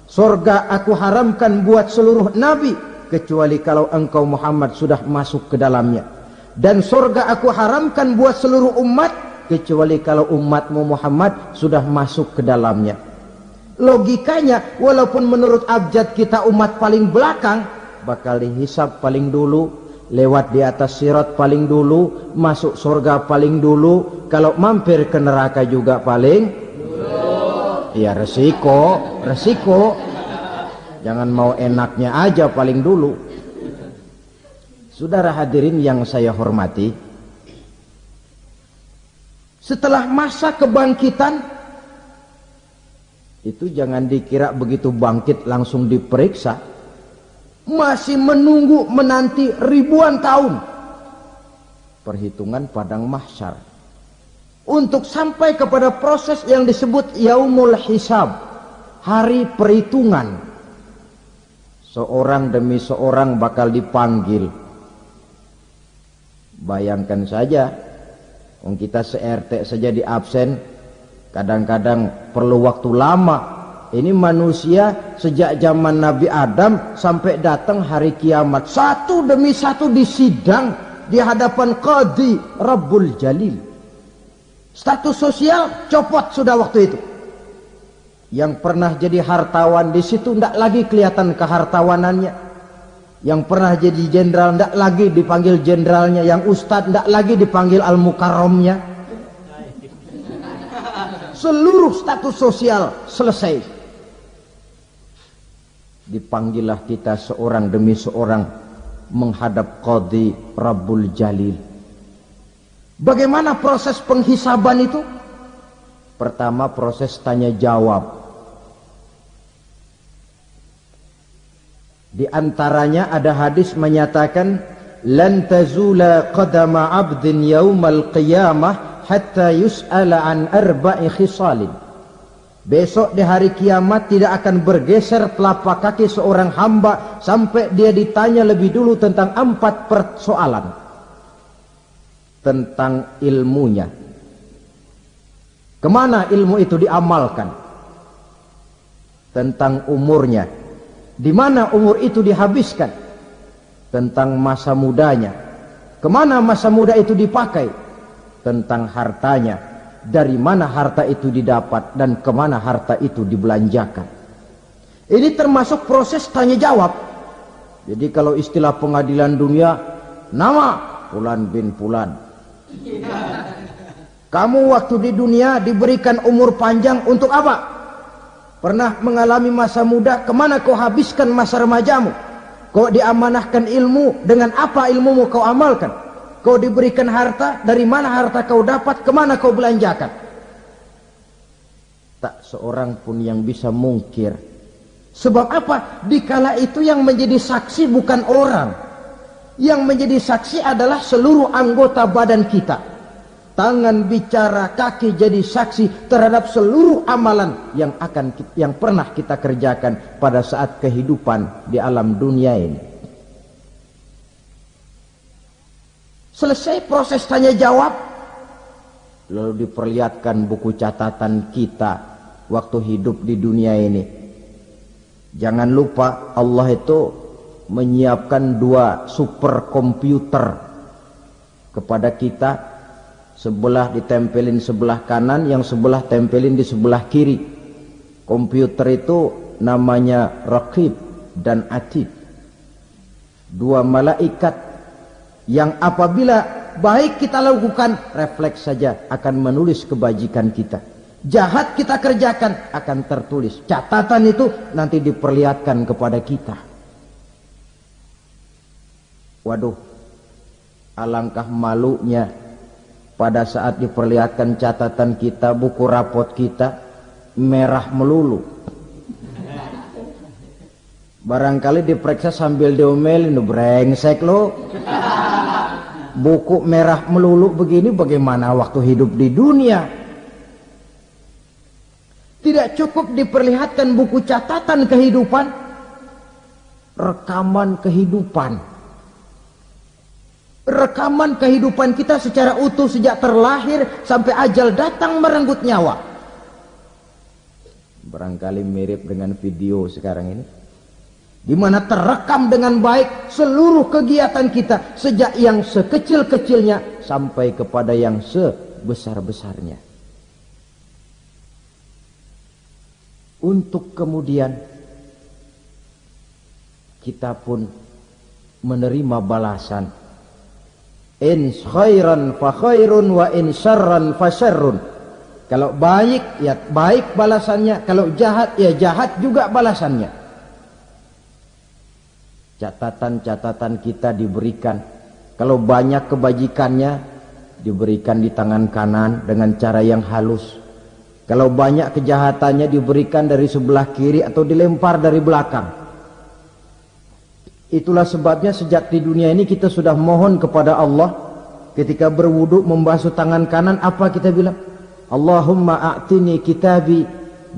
Surga aku haramkan buat seluruh nabi kecuali kalau engkau Muhammad sudah masuk ke dalamnya. Dan surga aku haramkan buat seluruh umat kecuali kalau umatmu Muhammad sudah masuk ke dalamnya. Logikanya, walaupun menurut abjad kita umat paling belakang, bakal dihisap paling dulu, lewat di atas sirat paling dulu, masuk surga paling dulu, kalau mampir ke neraka juga paling dulu. Ya resiko. Jangan mau enaknya aja paling dulu. Saudara hadirin yang saya hormati, setelah masa kebangkitan itu jangan dikira begitu bangkit langsung diperiksa. Masih menunggu menanti ribuan tahun perhitungan padang mahsyar untuk sampai kepada proses yang disebut yaumul hisab, hari perhitungan. Seorang demi seorang bakal dipanggil. Bayangkan saja, kita se-RT saja di absen, kadang-kadang perlu waktu lama. Ini manusia sejak zaman Nabi Adam sampai datang hari kiamat, satu demi satu disidang di hadapan Qadhi Rabbul Jalil. Status sosial copot sudah waktu itu. Yang pernah jadi hartawan di situ tidak lagi kelihatan kehartawanannya. Yang pernah jadi jenderal tidak lagi dipanggil jenderalnya. Yang ustadz tidak lagi dipanggil al-mukarramnya. Seluruh status sosial selesai. Dipanggillah kita seorang demi seorang menghadap Qadhi Rabbul Jalil. Bagaimana proses penghisaban itu? Pertama proses tanya jawab. Di antaranya ada hadis menyatakan, lan tazula qadama 'abdin yaumal qiyamah hatta yus'ala an arba'i khisalin. Besok di hari kiamat tidak akan bergeser telapak kaki seorang hamba sampai dia ditanya lebih dulu tentang 4 persoalan. Tentang ilmunya. Kemana ilmu itu diamalkan? tentang umurnya, di mana umur itu dihabiskan, tentang masa mudanya, kemana masa muda itu dipakai, tentang hartanya, dari mana harta itu didapat dan kemana harta itu dibelanjakan. Ini termasuk proses tanya jawab. Jadi kalau istilah pengadilan dunia, nama Fulan bin Fulan. Kamu waktu di dunia diberikan umur panjang untuk apa? Pernah mengalami masa muda, kemana kau habiskan masa remajamu? Kau diamanahkan ilmu, dengan apa ilmumu kau amalkan? Kau diberikan harta, dari mana harta kau dapat, kemana kau belanjakan? Tak seorang pun yang bisa mungkir. Sebab apa? Dikala itu yang menjadi saksi bukan orang. Yang menjadi saksi adalah seluruh anggota badan kita. Tangan bicara, kaki jadi saksi terhadap seluruh amalan yang pernah kita kerjakan pada saat kehidupan di alam dunia ini. Selesai proses tanya jawab, lalu diperlihatkan buku catatan kita waktu hidup di dunia ini. Jangan lupa Allah itu menyiapkan 2 superkomputer kepada kita, sebelah ditempelin sebelah kanan, yang sebelah tempelin di sebelah kiri. Komputer itu namanya Raqib dan Atid, 2 malaikat yang apabila baik kita lakukan, refleks saja akan menulis kebajikan kita. Jahat kita kerjakan, akan tertulis. Catatan itu nanti diperlihatkan kepada kita. Waduh, alangkah malunya pada saat diperlihatkan catatan kita, buku rapot kita merah melulu. Barangkali diperiksa sambil diomelin, brengsek lo. Buku merah melulu begini, bagaimana waktu hidup di dunia? Tidak cukup diperlihatkan buku catatan kehidupan, rekaman kehidupan. Rekaman kehidupan kita secara utuh sejak terlahir sampai ajal datang merenggut nyawa. Barangkali mirip dengan video sekarang ini, di mana terekam dengan baik seluruh kegiatan kita, sejak yang sekecil-kecilnya sampai kepada yang sebesar-besarnya. Untuk kemudian kita pun menerima balasan. In khairan fa khairun wa in syarran fa syarrun. Kalau baik ya baik balasannya, kalau jahat ya jahat juga balasannya. Catatan-catatan kita diberikan. Kalau banyak kebajikannya diberikan di tangan kanan dengan cara yang halus. Kalau banyak kejahatannya diberikan dari sebelah kiri atau dilempar dari belakang. Itulah sebabnya sejak di dunia ini kita sudah mohon kepada Allah. Ketika berwudu membasuh tangan kanan, apa kita bilang? Allahumma a'tini kitabi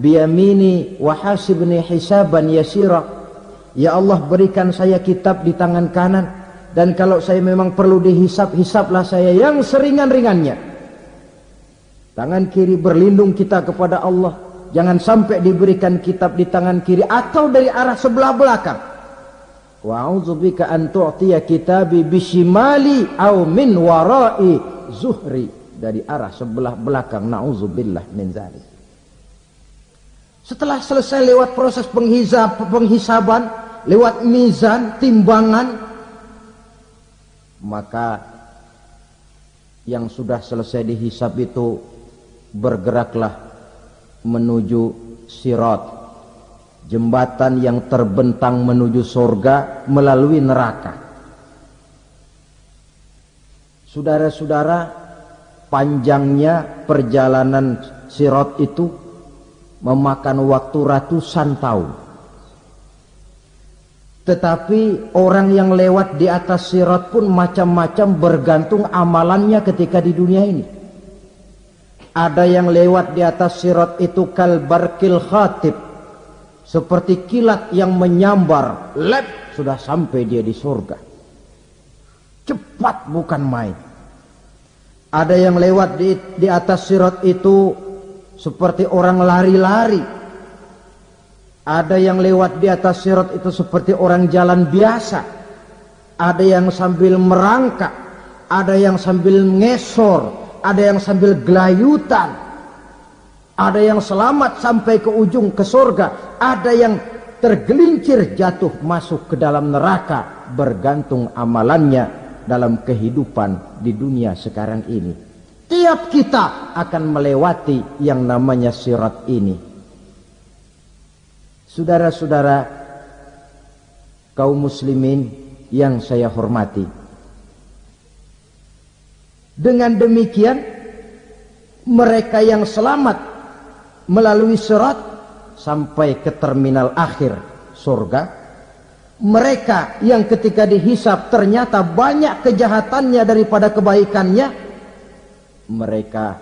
biyamini wa hasibni hisaban yasira. Ya Allah, berikan saya kitab di tangan kanan, dan kalau saya memang perlu dihisap, hisaplah saya yang seringan-ringannya. Tangan kiri berlindung kita kepada Allah, jangan sampai diberikan kitab di tangan kiri atau dari arah sebelah belakang. Wa a'udzubika an tu'tiya kitabi bishimali aw min wara'i zuhri, dari arah sebelah belakang. Na'udzubillah min dzalik. Setelah selesai lewat proses penghisaban, lewat mizan, timbangan, maka yang sudah selesai dihisab itu bergeraklah menuju sirat, jembatan yang terbentang menuju surga melalui neraka. Saudara-saudara, panjangnya perjalanan sirat itu memakan waktu ratusan tahun. Tetapi orang yang lewat di atas sirat pun macam-macam, bergantung amalannya ketika di dunia ini. Ada yang lewat di atas sirat itu kal barkil khatib, seperti kilat yang menyambar, lep, sudah sampai dia di surga. Cepat bukan main. Ada yang lewat di atas sirat itu seperti orang lari-lari. Ada yang lewat di atas sirat itu seperti orang jalan biasa. Ada yang sambil merangkak, ada yang sambil ngesor, ada yang sambil gelayutan, ada yang selamat sampai ke ujung ke surga, ada yang tergelincir jatuh masuk ke dalam neraka, bergantung amalannya dalam kehidupan di dunia sekarang ini. Tiap kita akan melewati yang namanya sirat ini. Saudara-saudara kaum muslimin yang saya hormati, dengan demikian mereka yang selamat melalui sirat sampai ke terminal akhir surga, mereka yang ketika dihisab ternyata banyak kejahatannya daripada kebaikannya, mereka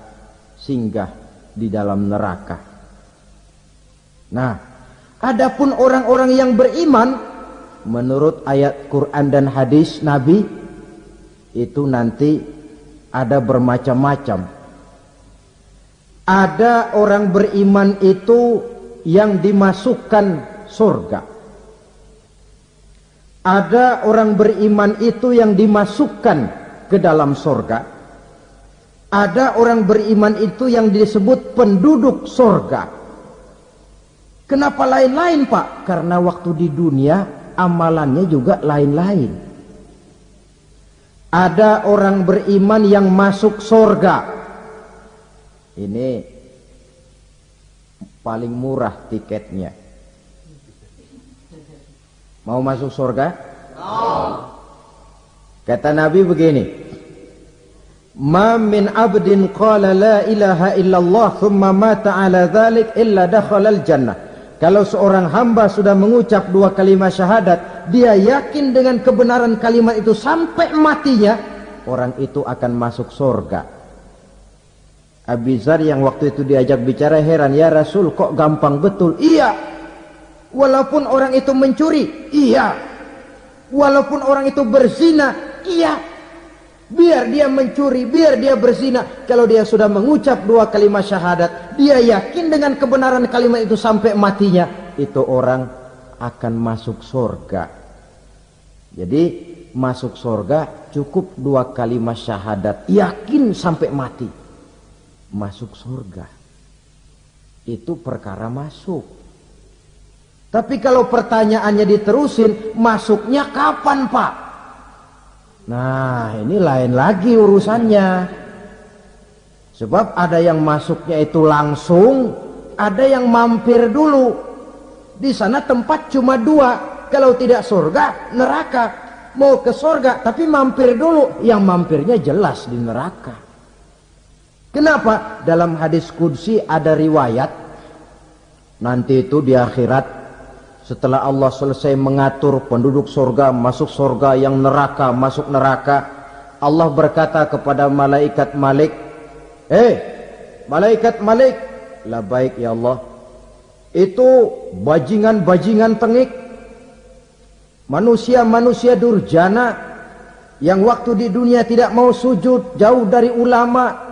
singgah di dalam neraka. Nah, adapun orang-orang yang beriman menurut ayat Quran dan hadis Nabi itu nanti ada bermacam-macam. Ada orang beriman itu yang dimasukkan surga. Ada orang beriman itu yang dimasukkan ke dalam surga. Ada orang beriman itu yang disebut penduduk surga. Kenapa lain-lain, Pak? Karena waktu di dunia amalannya juga lain-lain. Ada orang beriman yang masuk surga. Ini paling murah tiketnya. Mau masuk surga? Kata Nabi begini, ma min abdin qala la ilaha illallah thumma mata ala dhalik illa dakhalal jannah. Kalau seorang hamba sudah mengucap dua kalimat syahadat, dia yakin dengan kebenaran kalimat itu sampai matinya, orang itu akan masuk surga. Abi Dzar yang waktu itu diajak bicara heran, ya Rasul kok gampang betul? Iya, walaupun orang itu mencuri, iya, walaupun orang itu berzina, iya, biar dia mencuri, biar dia berzina, kalau dia sudah mengucap dua kalimat syahadat, dia yakin dengan kebenaran kalimat itu sampai matinya, itu orang akan masuk surga. Jadi masuk surga cukup dua kalimat syahadat, yakin sampai mati, masuk surga. Itu perkara masuk. Tapi kalau pertanyaannya diterusin, masuknya kapan, Pak? Nah, ini lain lagi urusannya. Sebab ada yang masuknya itu langsung, ada yang mampir dulu. Di sana tempat cuma dua, kalau tidak surga, neraka. Mau ke surga tapi mampir dulu, yang mampirnya jelas di neraka. Kenapa? Dalam hadis qudsi ada riwayat, nanti itu di akhirat, setelah Allah selesai mengatur penduduk surga masuk surga, yang neraka masuk neraka, Allah berkata kepada malaikat Malik, malaikat Malik, labaik ya Allah, itu bajingan-bajingan tengik, manusia-manusia durjana yang waktu di dunia tidak mau sujud, jauh dari ulama,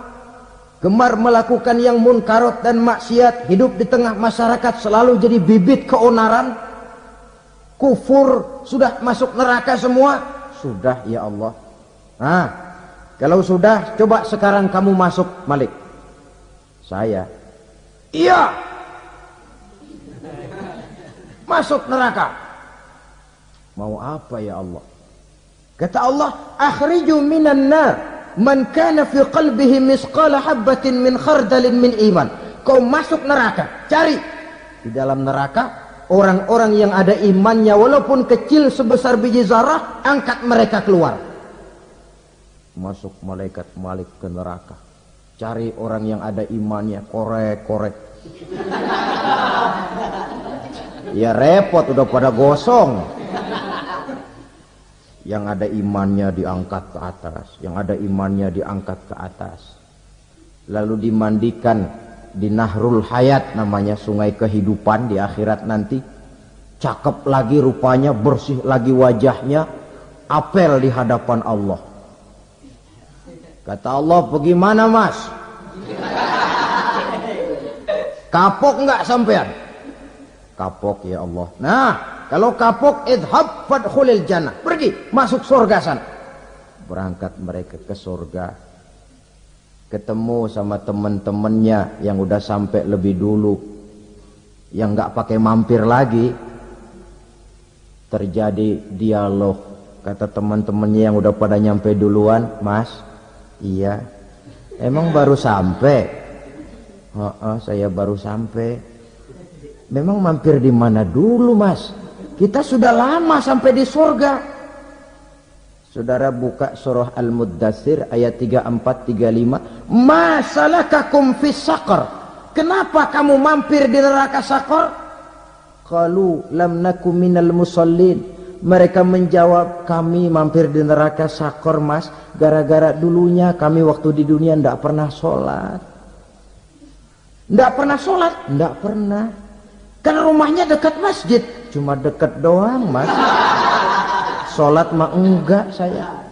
gemar melakukan yang munkarat dan maksiat, hidup di tengah masyarakat selalu jadi bibit keonaran, kufur, sudah masuk neraka semua. Sudah ya Allah. Nah, kalau sudah, coba sekarang kamu masuk, Malik. Saya, iya, masuk neraka. Mau apa ya Allah? Kata Allah, akhriju minan nar man kana fi qalbihi misqala habbatin min khardalin min iman. Kau masuk neraka, cari di dalam neraka orang-orang yang ada imannya walaupun kecil sebesar biji zarah, angkat mereka keluar. Masuk malaikat Malik ke neraka, cari orang yang ada imannya, korek-korek. Ya repot, udah pada gosong. Yang ada imannya diangkat ke atas, yang ada imannya diangkat ke atas, lalu dimandikan di Nahrul Hayat, namanya sungai kehidupan di akhirat nanti. Cakep lagi rupanya, bersih lagi wajahnya, apel di hadapan Allah. Kata Allah, bagaimana mas? Kapok nggak sampean? Kapok ya Allah. Nah, kalau kapok, idhab fadkhulil jannah. Pergi, masuk surga sana. Berangkat mereka ke surga. Ketemu sama teman-temannya yang udah sampai lebih dulu. Yang nggak pakai mampir lagi. Terjadi dialog. Kata teman-temannya yang udah pada nyampe duluan, Mas, iya. Emang baru sampai? Saya baru sampai. Memang mampir di mana dulu, Mas? Kita sudah lama sampai di surga. Saudara buka surah Al-Muddatsir ayat 34-35. Ma salakakum fis saqar? Kenapa kamu mampir di neraka Saqar? Qalu lam naku minal musallin. Mereka menjawab, kami mampir di neraka Saqar, Mas, gara-gara dulunya kami waktu di dunia tidak pernah sholat. Tidak pernah sholat? Tidak pernah. Kan rumahnya dekat masjid. Cuma dekat doang, Mas. Sholat mah enggak saya.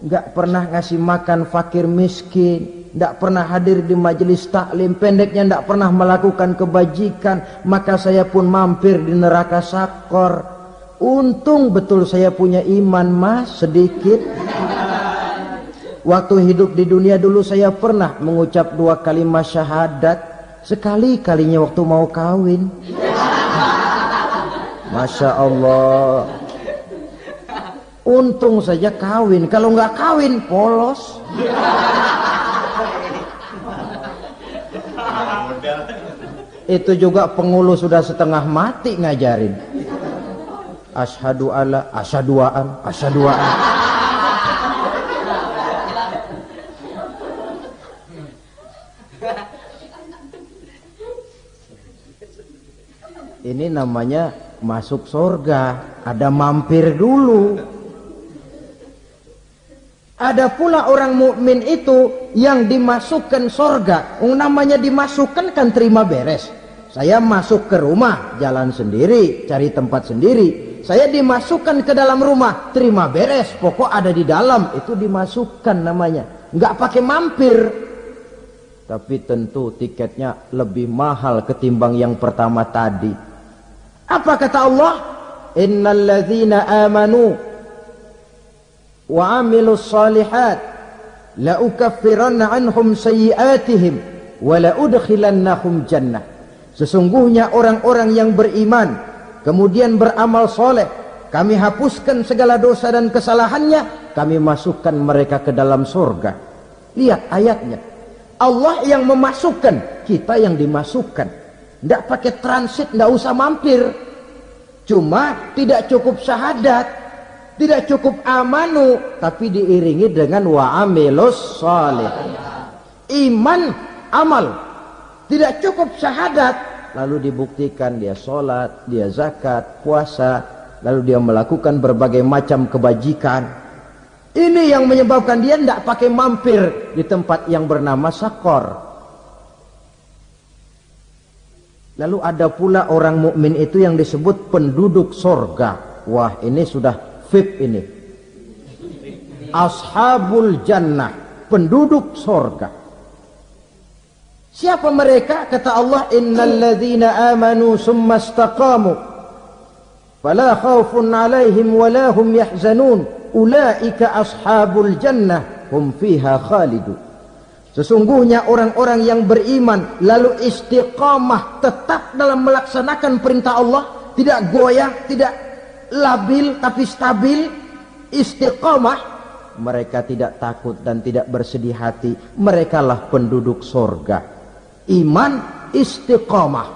Enggak pernah ngasih makan fakir miskin. Tidak pernah hadir di majelis taklim. Pendeknya tidak pernah melakukan kebajikan. Maka saya pun mampir di neraka Saqar. Untung betul saya punya iman, Mas, sedikit. Waktu hidup di dunia dulu saya pernah mengucap 2 kalimat syahadat. Sekali-kalinya waktu mau kawin. Masya Allah. Untung saja kawin. Kalau nggak kawin, polos. Itu juga pengulu sudah setengah mati ngajarin. Asyhadu alla, asyaduaan, asyaduaan. Ini namanya masuk surga. Ada mampir dulu. Ada pula orang mukmin itu yang dimasukkan surga. Namanya dimasukkan kan terima beres. Saya masuk ke rumah, jalan sendiri, cari tempat sendiri. Saya dimasukkan ke dalam rumah, terima beres. Pokok ada di dalam, itu dimasukkan namanya. Nggak pakai mampir. Tapi tentu tiketnya lebih mahal ketimbang yang pertama tadi. Apa kata Allah? Innal ladzina amanu wa amilus salihat la ukaffiranna anhum sayyi'atihim wa la udkhilannahum jannah. Sesungguhnya orang-orang yang beriman kemudian beramal soleh, kami hapuskan segala dosa dan kesalahannya, kami masukkan mereka ke dalam surga. Lihat ayatnya. Allah yang memasukkan, kita yang dimasukkan. Tidak pakai transit, tidak usah mampir. Cuma tidak cukup syahadat, tidak cukup amanu, tapi diiringi dengan wa'amilus salih. Iman, amal. Tidak cukup syahadat, lalu dibuktikan dia sholat, dia zakat, puasa, lalu dia melakukan berbagai macam kebajikan. Ini yang menyebabkan dia tidak pakai mampir di tempat yang bernama Saqar. Lalu ada pula orang mukmin itu yang disebut penduduk surga. Wah, ini sudah VIP ini. Ashabul jannah, penduduk surga. Siapa mereka? Kata Allah, innal ladzina amanu summa istaqamu fala khaufun 'alaihim wala hum yahzanun ulaika ashabul jannah hum fiha khalidun. Sesungguhnya orang-orang yang beriman lalu istiqamah, tetap dalam melaksanakan perintah Allah, tidak goyah, tidak labil tapi stabil, istiqamah, mereka tidak takut dan tidak bersedih hati. Merekalah penduduk surga. Iman, istiqamah.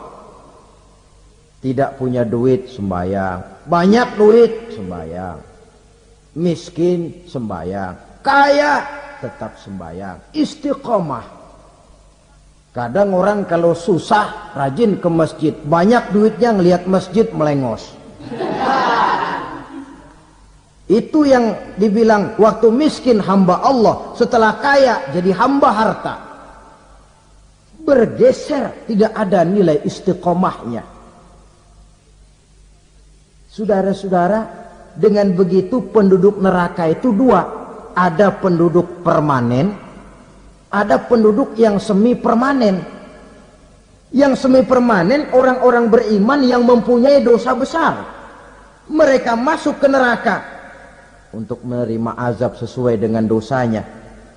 Tidak punya duit, sembahyang. Banyak duit, sembahyang. Miskin, sembahyang. Kaya, tetap sembahyang. Istiqamah. Kadang orang kalau susah rajin ke masjid, banyak duitnya ngelihat masjid melengos. Itu yang dibilang waktu miskin hamba Allah, setelah kaya jadi hamba harta. Bergeser, tidak ada nilai istiqomahnya. Saudara-saudara, dengan begitu penduduk neraka itu dua. Ada penduduk permanen, ada penduduk yang semi permanen. Yang semi permanen orang-orang beriman yang mempunyai dosa besar. Mereka masuk ke neraka untuk menerima azab sesuai dengan dosanya.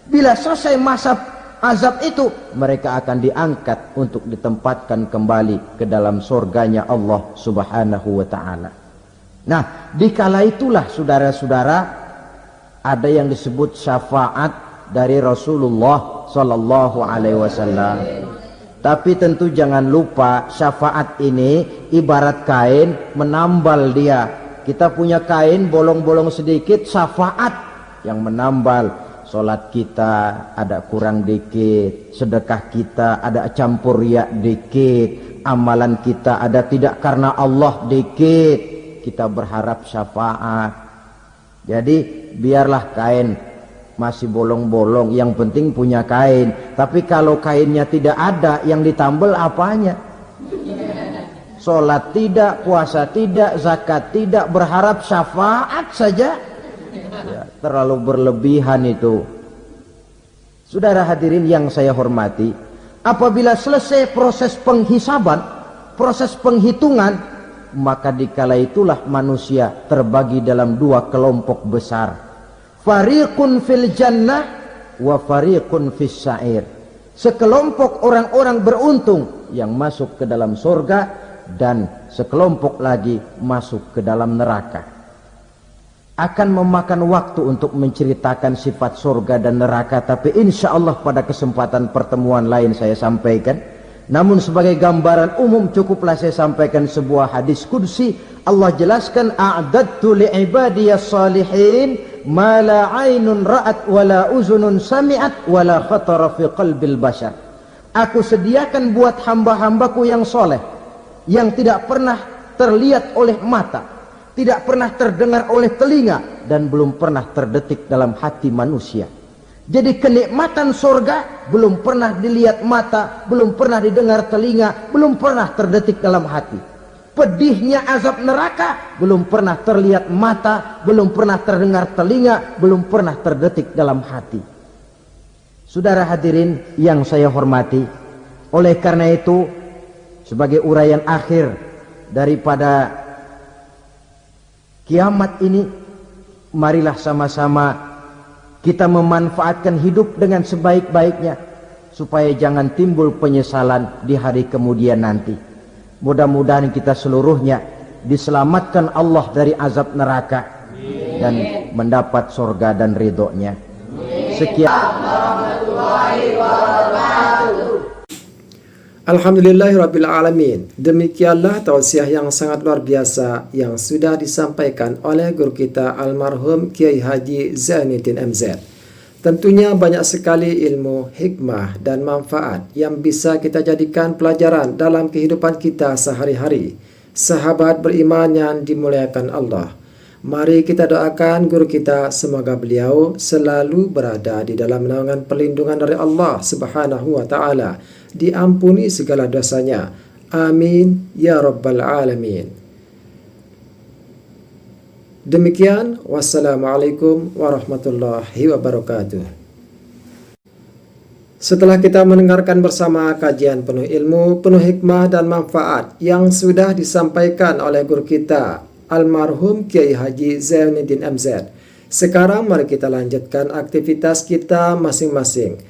Bila selesai masa azab itu, mereka akan diangkat untuk ditempatkan kembali ke dalam surganya Allah Subhanahu wa ta'ala. Nah, dikala itulah saudara-saudara, ada yang disebut syafaat dari Rasulullah Sallallahu Alaihi Wasallam. Tapi tentu jangan lupa, syafaat ini ibarat kain menambal dia. Kita punya kain bolong-bolong sedikit, syafaat yang menambal. Solat kita ada kurang dikit, sedekah kita ada campur riak dikit, amalan kita ada tidak karena Allah dikit, kita berharap syafaat. Jadi biarlah kain masih bolong-bolong, yang penting punya kain. Tapi kalau kainnya tidak ada, yang ditambal apanya? Sholat tidak, puasa tidak, zakat tidak, berharap syafaat saja, ya, terlalu berlebihan itu. Saudara hadirin yang saya hormati, apabila selesai proses penghisaban, proses penghitungan, maka dikala itulah manusia terbagi dalam dua kelompok besar. Fariqun fil jannah wa fariqun fis sa'ir. Sekelompok orang-orang beruntung yang masuk ke dalam surga, dan sekelompok lagi masuk ke dalam neraka. Akan memakan waktu untuk menceritakan sifat surga dan neraka, tapi insya Allah pada kesempatan pertemuan lain saya sampaikan. Namun sebagai gambaran umum cukuplah saya sampaikan sebuah hadis qudsi. Allah jelaskan, a'dadtu li'ibadiyas salihin ma la aynun ra'at wa la uzunun sami'at wa la khatara fi qalbil bashar. Aku sediakan buat hamba-hambaku yang soleh, yang tidak pernah terlihat oleh mata, tidak pernah terdengar oleh telinga, dan belum pernah terdetik dalam hati manusia. Jadi kenikmatan surga belum pernah dilihat mata, belum pernah didengar telinga, belum pernah terdetik dalam hati. Pedihnya azab neraka belum pernah terlihat mata, belum pernah terdengar telinga, belum pernah terdetik dalam hati. Saudara hadirin yang saya hormati, oleh karena itu sebagai uraian akhir daripada kiamat ini, marilah sama-sama kita memanfaatkan hidup dengan sebaik-baiknya, supaya jangan timbul penyesalan di hari kemudian nanti. Mudah-mudahan kita seluruhnya diselamatkan Allah dari azab neraka dan mendapat surga dan ridhonya. Sekian. Alhamdulillahirrabbilalamin. Demikianlah tausiah yang sangat luar biasa yang sudah disampaikan oleh guru kita almarhum Kiai Haji Zainuddin MZ. Tentunya banyak sekali ilmu, hikmah dan manfaat yang bisa kita jadikan pelajaran dalam kehidupan kita sehari-hari. Sahabat beriman yang dimuliakan Allah, mari kita doakan guru kita, semoga beliau selalu berada di dalam naungan perlindungan dari Allah Subhanahu wa ta'ala, diampuni segala dosanya. Amin ya rabbal alamin. Demikian, wassalamualaikum warahmatullahi wabarakatuh. Setelah kita mendengarkan bersama kajian penuh ilmu, penuh hikmah dan manfaat yang sudah disampaikan oleh guru kita almarhum Kiai Haji Zainuddin MZ, sekarang mari kita lanjutkan aktivitas kita masing-masing.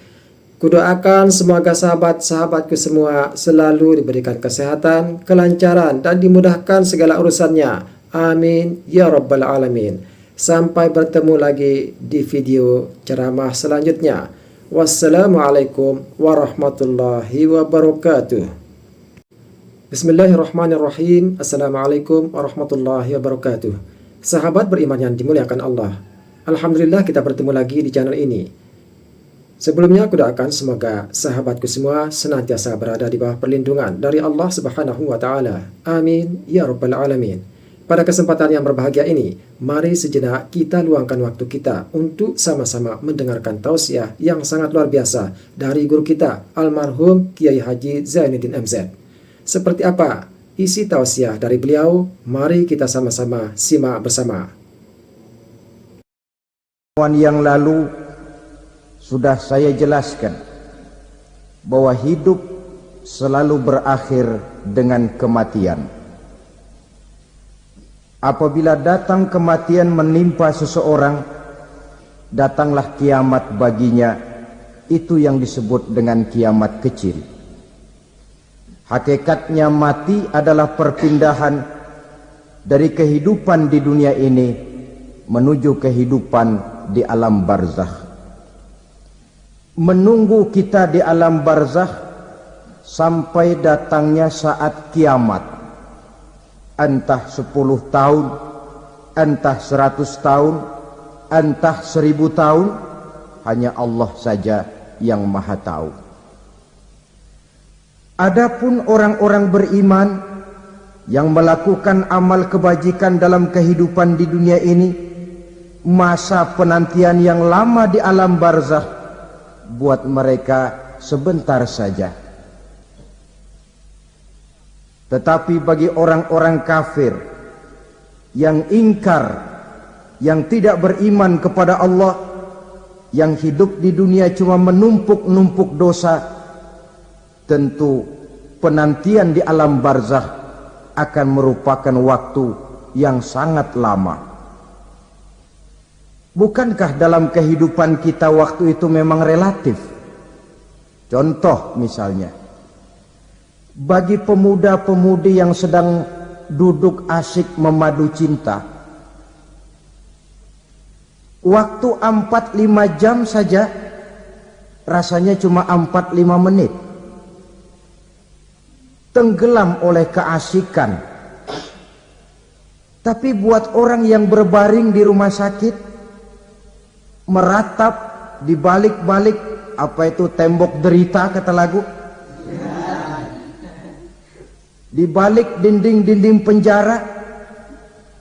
Kudoakan semoga sahabat-sahabatku semua selalu diberikan kesehatan, kelancaran dan dimudahkan segala urusannya. Amin ya rabbal alamin. Sampai bertemu lagi di video ceramah selanjutnya. Wassalamualaikum warahmatullahi wabarakatuh. Bismillahirrahmanirrahim. Assalamualaikum warahmatullahi wabarakatuh. Sahabat beriman yang dimuliakan Allah, alhamdulillah kita bertemu lagi di channel ini. Sebelumnya aku doakan semoga sahabatku semua senantiasa berada di bawah perlindungan dari Allah Subhanahu wa ta'ala. Amin ya rabbal alamin. Pada kesempatan yang berbahagia ini, mari sejenak kita luangkan waktu kita untuk sama-sama mendengarkan tausiah yang sangat luar biasa dari guru kita almarhum Kiai Haji Zainuddin MZ. Seperti apa isi tausiah dari beliau? Mari kita sama-sama simak bersama. Yang lalu sudah saya jelaskan bahwa hidup selalu berakhir dengan kematian. Apabila datang kematian menimpa seseorang, datanglah kiamat baginya. Itu yang disebut dengan kiamat kecil. Hakikatnya mati adalah perpindahan dari kehidupan di dunia ini menuju kehidupan di alam barzakh. Menunggu kita di alam barzakh sampai datangnya saat kiamat. Entah 10 tahun, entah 100 tahun, entah 1000 tahun, hanya Allah saja yang maha tahu. Adapun orang-orang beriman yang melakukan amal kebajikan dalam kehidupan di dunia ini, masa penantian yang lama di alam barzakh buat mereka sebentar saja. Tetapi bagi orang-orang kafir yang ingkar, yang tidak beriman kepada Allah, yang hidup di dunia cuma menumpuk-numpuk dosa, tentu penantian di alam barzakh akan merupakan waktu yang sangat lama. Bukankah dalam kehidupan kita waktu itu memang relatif? Contoh misalnya, bagi pemuda-pemudi yang sedang duduk asyik memadu cinta, waktu 4-5 jam saja rasanya cuma 4-5 menit. Tenggelam oleh keasikan. Tapi buat orang yang berbaring di rumah sakit, meratap di balik-balik apa itu tembok derita kata lagu, di balik dinding-dinding penjara,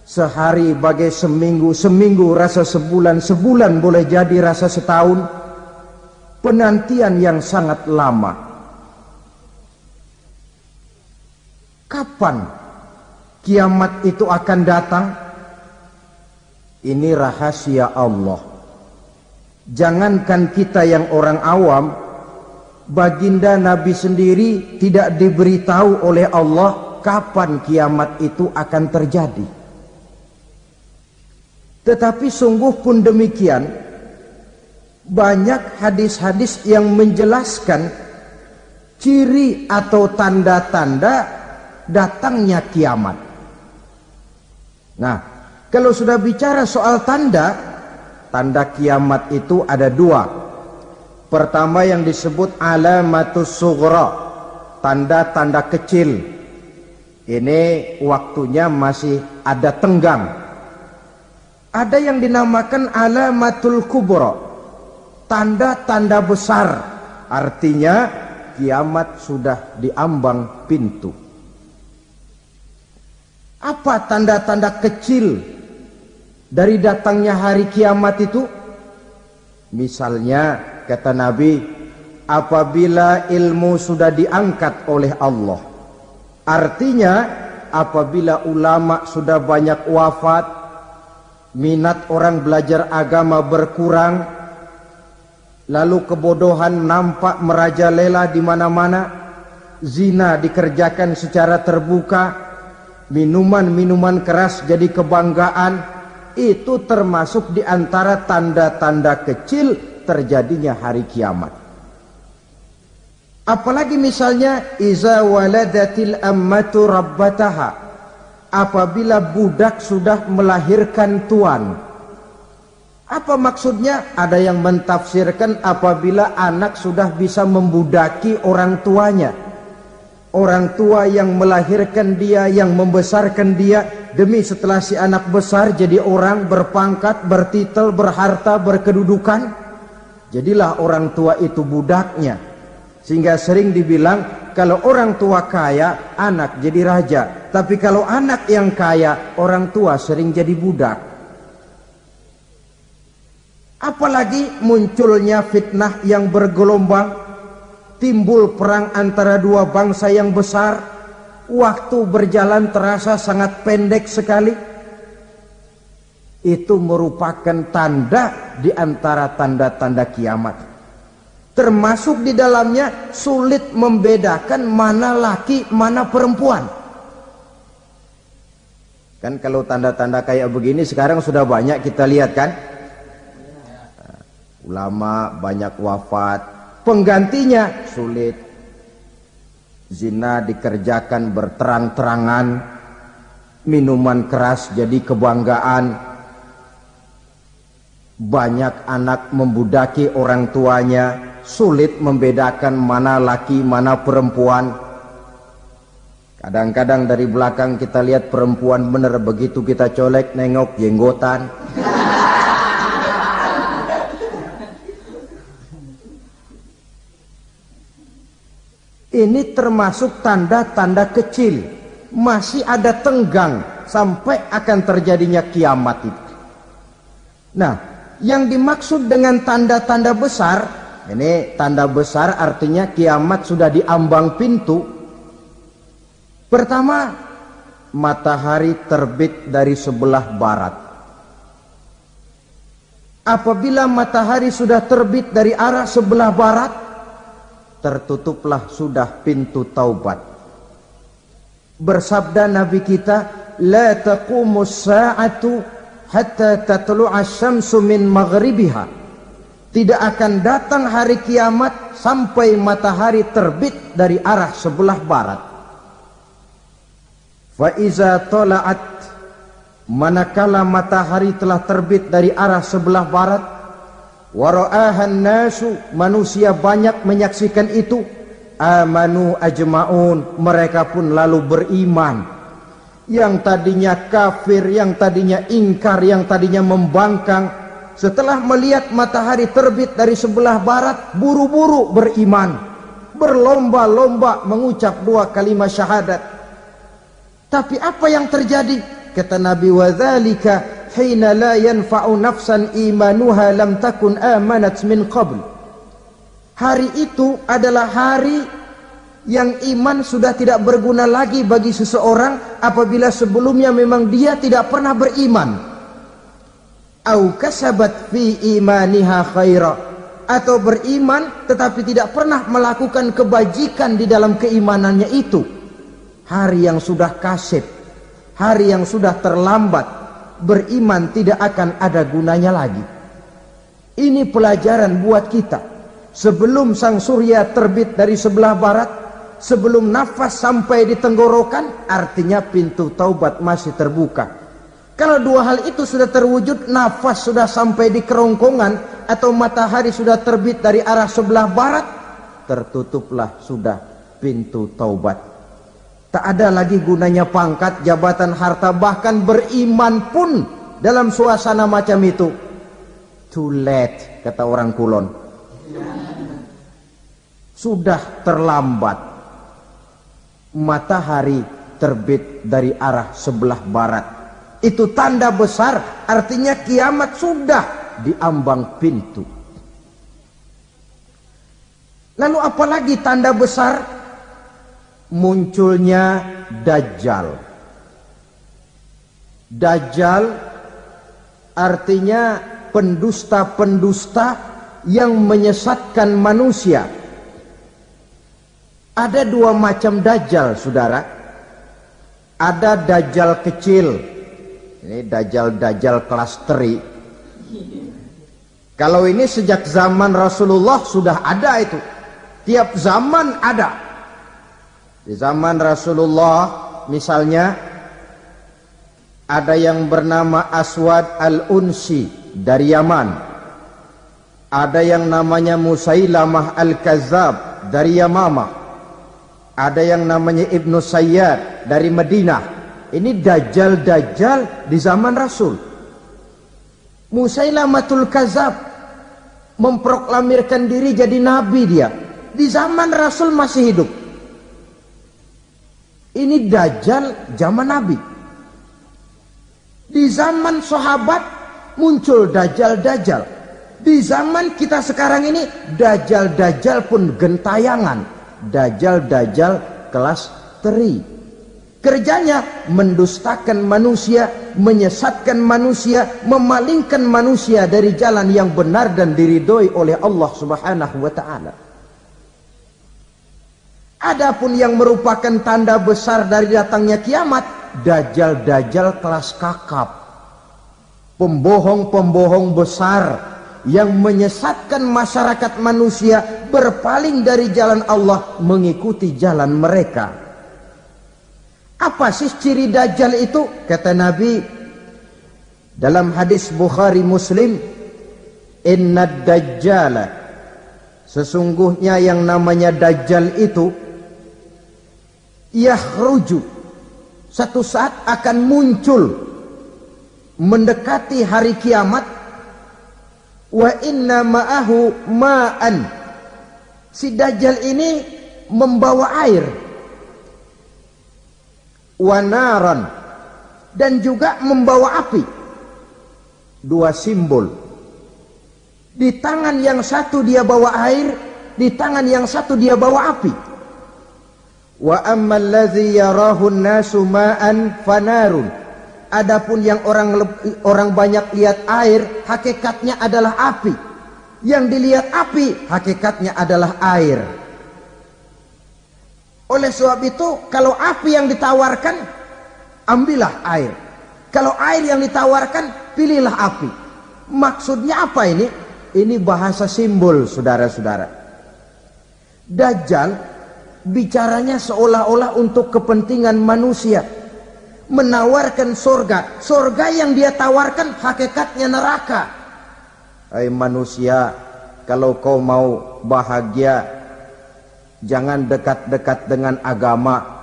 sehari bagai seminggu, seminggu rasa sebulan, sebulan boleh jadi rasa setahun. Penantian yang sangat lama. Kapan kiamat itu akan datang? Ini rahasia Allah. Jangankan kita yang orang awam, baginda Nabi sendiri tidak diberitahu oleh Allah kapan kiamat itu akan terjadi. Tetapi sungguh pun demikian, banyak hadis-hadis yang menjelaskan ciri atau tanda-tanda datangnya kiamat. Nah, kalau sudah bicara soal tanda, tanda kiamat itu ada 2. Pertama yang disebut alamatus sughra, tanda-tanda kecil. Ini waktunya masih ada tenggang. Ada yang dinamakan alamatul kubra, tanda-tanda besar. Artinya kiamat sudah diambang pintu. Apa tanda-tanda kecil dari datangnya hari kiamat itu? Misalnya kata Nabi, apabila ilmu sudah diangkat oleh Allah. Artinya apabila ulama sudah banyak wafat, minat orang belajar agama berkurang, lalu kebodohan nampak merajalela di mana-mana, zina dikerjakan secara terbuka, minuman-minuman keras jadi kebanggaan, itu termasuk di antara tanda-tanda kecil terjadinya hari kiamat. Apalagi misalnya iza waladatil ammatu rabbataha, apabila budak sudah melahirkan tuan. Apa maksudnya? Ada yang mentafsirkan apabila anak sudah bisa membudaki orang tuanya. Orang tua yang melahirkan dia, yang membesarkan dia, demi setelah si anak besar jadi orang berpangkat, bertitel, berharta, berkedudukan, jadilah orang tua itu budaknya. Sehingga sering dibilang kalau orang tua kaya, anak jadi raja. Tapi kalau anak yang kaya, orang tua sering jadi budak. Apalagi munculnya fitnah yang bergelombang, timbul perang antara dua bangsa yang besar, waktu berjalan terasa sangat pendek sekali. Itu merupakan tanda di antara tanda-tanda kiamat. Termasuk di dalamnya sulit membedakan mana laki, mana perempuan. Kan kalau tanda-tanda kayak begini sekarang sudah banyak kita lihat kan. Ulama banyak wafat, penggantinya sulit. Zina dikerjakan berterang-terangan, minuman keras jadi kebanggaan. Banyak anak membudaki orang tuanya, sulit membedakan mana laki mana perempuan. Kadang-kadang dari belakang kita lihat perempuan bener, begitu kita colek nengok jenggotan. Ini termasuk tanda-tanda kecil, masih ada tenggang sampai akan terjadinya kiamat itu. Nah, yang dimaksud dengan tanda-tanda besar, ini tanda besar artinya kiamat sudah di ambang pintu. Pertama, matahari terbit dari sebelah barat. Apabila matahari sudah terbit dari arah sebelah barat, tertutuplah sudah pintu taubat. Bersabda Nabi kita, la taqumus sa'atu hatta tatlu'a syamsu min maghribiha. Tidak akan datang hari kiamat sampai matahari terbit dari arah sebelah barat. Fa iza tala'at, manakala matahari telah terbit dari arah sebelah barat, wa ra'ahan nasu, manusia banyak menyaksikan itu, amanu ajma'un, mereka pun lalu beriman. Yang tadinya kafir, yang tadinya ingkar, yang tadinya membangkang, setelah melihat matahari terbit dari sebelah barat, buru-buru beriman, berlomba-lomba mengucap 2 kalimat syahadat. Tapi apa yang terjadi? Kata Nabi, wa dzalika hina la yanfa'u nafsan imanuha lam takun amanat min qabl. Hari itu adalah hari yang iman sudah tidak berguna lagi bagi seseorang apabila sebelumnya memang dia tidak pernah beriman. Au kasabat fi imaniha khaira, atau beriman tetapi tidak pernah melakukan kebajikan di dalam keimanannya itu. Hari yang sudah kasib, hari yang sudah terlambat, beriman tidak akan ada gunanya lagi. Ini pelajaran buat kita. Sebelum sang surya terbit dari sebelah barat, sebelum nafas sampai di tenggorokan, artinya pintu taubat masih terbuka. Kalau 2 hal itu sudah terwujud, nafas sudah sampai di kerongkongan atau matahari sudah terbit dari arah sebelah barat, tertutuplah sudah pintu taubat. Tak ada lagi gunanya pangkat, jabatan, harta, bahkan beriman pun dalam suasana macam itu too late, kata orang Kulon. Sudah terlambat. Matahari terbit dari arah sebelah barat, itu tanda besar, artinya kiamat sudah di ambang pintu. Lalu apalagi tanda besar? Munculnya Dajjal. Dajjal artinya pendusta-pendusta yang menyesatkan manusia. Ada 2 macam Dajjal, saudara. Ada Dajjal kecil. Ini Dajjal kelas teri. Kalau ini sejak zaman Rasulullah sudah ada itu. Tiap zaman ada. Di zaman Rasulullah misalnya ada yang bernama Aswad al-Unsi dari Yaman. Ada yang namanya Musailamah al-Kazzab dari Yamamah. Ada yang namanya Ibnu Sayyad dari Madinah. Ini Dajjal-Dajjal di zaman Rasul. Musailamatul Kazzab memproklamirkan diri jadi nabi dia. Di zaman Rasul masih hidup. Ini Dajjal zaman Nabi. Di zaman sahabat muncul Dajjal-Dajjal. Di zaman kita sekarang ini Dajjal-Dajjal pun gentayangan. Dajjal-Dajjal kelas teri. Kerjanya mendustakan manusia, menyesatkan manusia, memalingkan manusia dari jalan yang benar dan diridhoi oleh Allah Subhanahu wa taala. Adapun yang merupakan tanda besar dari datangnya kiamat, dajjal-dajjal kelas kakap, pembohong-pembohong besar yang menyesatkan masyarakat manusia berpaling dari jalan Allah mengikuti jalan mereka. Apa sih ciri dajjal itu? Kata Nabi dalam hadis Bukhari Muslim, innad dajjala, sesungguhnya yang namanya dajjal itu yakhruju, satu saat akan muncul mendekati hari kiamat, wa inna ma'ahu ma'an, si dajjal ini membawa air, wa naran, dan juga membawa api. Dua simbol. Di tangan yang satu dia bawa air, di tangan yang satu dia bawa api. Wa ammal ladzi yarahu an-nasu ma'an fanarun, adapun yang orang banyak lihat air, hakikatnya adalah api. Yang dilihat api, hakikatnya adalah air. Oleh sebab itu, kalau api yang ditawarkan, ambillah air. Kalau air yang ditawarkan, pilihlah api. Maksudnya apa ini? Ini bahasa simbol, saudara-saudara. Dajjal bicaranya seolah-olah untuk kepentingan manusia, menawarkan surga. Surga yang dia tawarkan hakikatnya neraka. Hai manusia, kalau kau mau bahagia, jangan dekat-dekat dengan agama.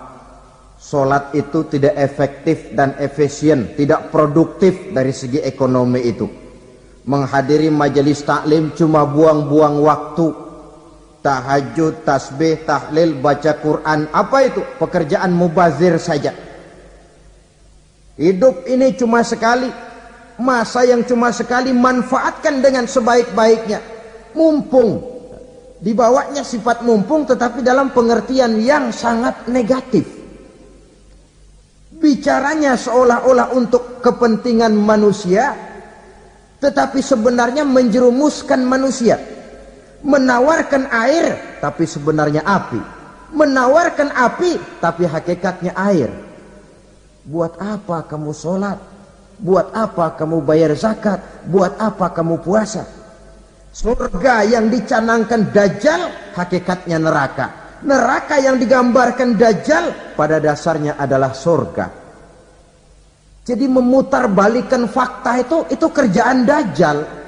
Solat itu tidak efektif dan efisien, tidak produktif dari segi ekonomi itu. Menghadiri majelis taklim cuma buang-buang waktu. Tahajud, tasbih, tahlil, baca Quran, apa itu? Pekerjaan mubazir saja. Hidup ini cuma sekali, masa yang cuma sekali, manfaatkan dengan sebaik-baiknya. Mumpung. Dibawanya sifat mumpung, tetapi dalam pengertian yang sangat negatif. Bicaranya seolah-olah untuk kepentingan manusia, tetapi sebenarnya menjerumuskan manusia. Menawarkan air, tapi sebenarnya api. Menawarkan api, tapi hakikatnya air. Buat apa kamu sholat? Buat apa kamu bayar zakat? Buat apa kamu puasa? Surga yang dicanangkan dajjal, hakikatnya neraka. Neraka yang digambarkan dajjal, pada dasarnya adalah surga. Jadi memutarbalikkan fakta itu kerjaan dajjal.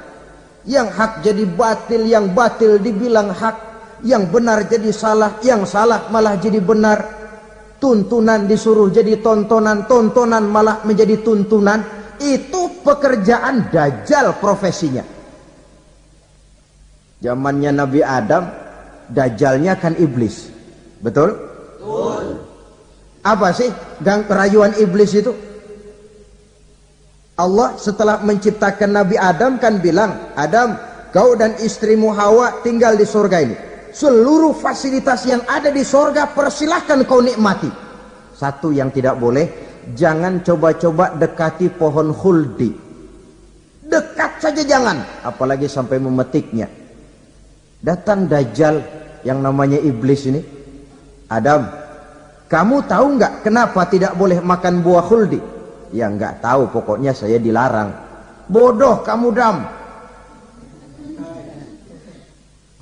Yang hak jadi batil, yang batil dibilang hak, yang benar jadi salah, yang salah malah jadi benar. Tuntunan disuruh jadi tontonan, tontonan malah menjadi tuntunan. Itu pekerjaan dajjal profesinya. Zamannya Nabi Adam, dajjalnya kan iblis. Betul? Betul. Apa sih rayuan iblis itu? Allah setelah menciptakan Nabi Adam kan bilang, Adam, kau dan istrimu Hawa tinggal di surga ini. Seluruh fasilitas yang ada di surga persilahkan kau nikmati. Satu yang tidak boleh, jangan coba-coba dekati pohon khuldi. Dekat saja jangan, apalagi sampai memetiknya. Datang dajjal yang namanya iblis ini. Adam, kamu tahu nggak kenapa tidak boleh makan buah khuldi? Ya nggak tahu, pokoknya saya dilarang. Bodoh kamu Dam.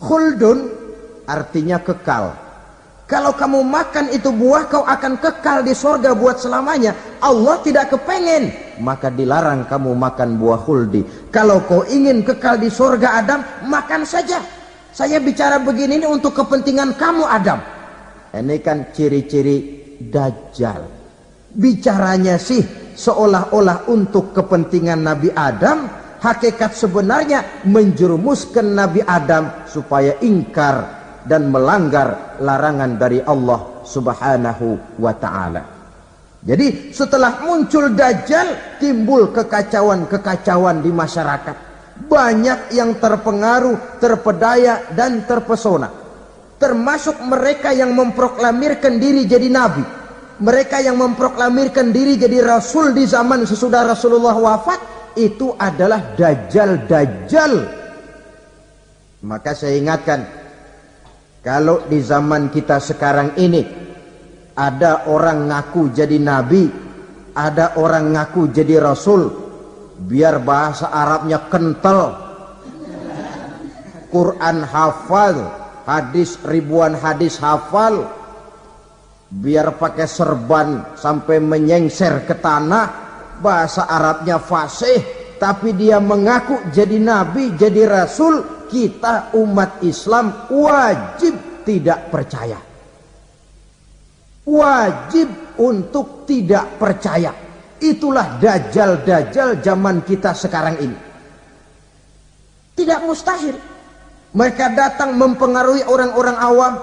Khuldun artinya kekal. Kalau kamu makan itu buah, kau akan kekal di surga buat selamanya. Allah tidak kepengen, maka dilarang kamu makan buah khuldi. Kalau kau ingin kekal di surga Adam, makan saja. Saya bicara begini ini untuk kepentingan kamu Adam. Ini kan ciri-ciri dajjal. Bicaranya sih seolah-olah untuk kepentingan Nabi Adam, hakikat sebenarnya menjerumuskan Nabi Adam supaya ingkar dan melanggar larangan dari Allah Subhanahu wa ta'ala. Jadi setelah muncul dajjal, timbul kekacauan-kekacauan di masyarakat. Banyak yang terpengaruh, terpedaya dan terpesona. Termasuk mereka yang memproklamirkan diri jadi nabi. mereka yang memproklamirkan diri jadi rasul di zaman sesudah Rasulullah wafat, itu adalah dajjal-dajjal. Maka saya ingatkan, kalau di zaman kita sekarang ini ada orang ngaku jadi nabi, ada orang ngaku jadi rasul, biar bahasa Arabnya kental, Quran hafal, hadis ribuan hadis hafal, biar pakai serban sampai menyengser ke tanah, bahasa Arabnya fasih, tapi dia mengaku jadi nabi, jadi rasul, kita umat Islam wajib tidak percaya. Wajib untuk tidak percaya. Itulah dajjal-dajjal zaman kita sekarang ini. Tidak mustahil mereka datang mempengaruhi orang-orang awam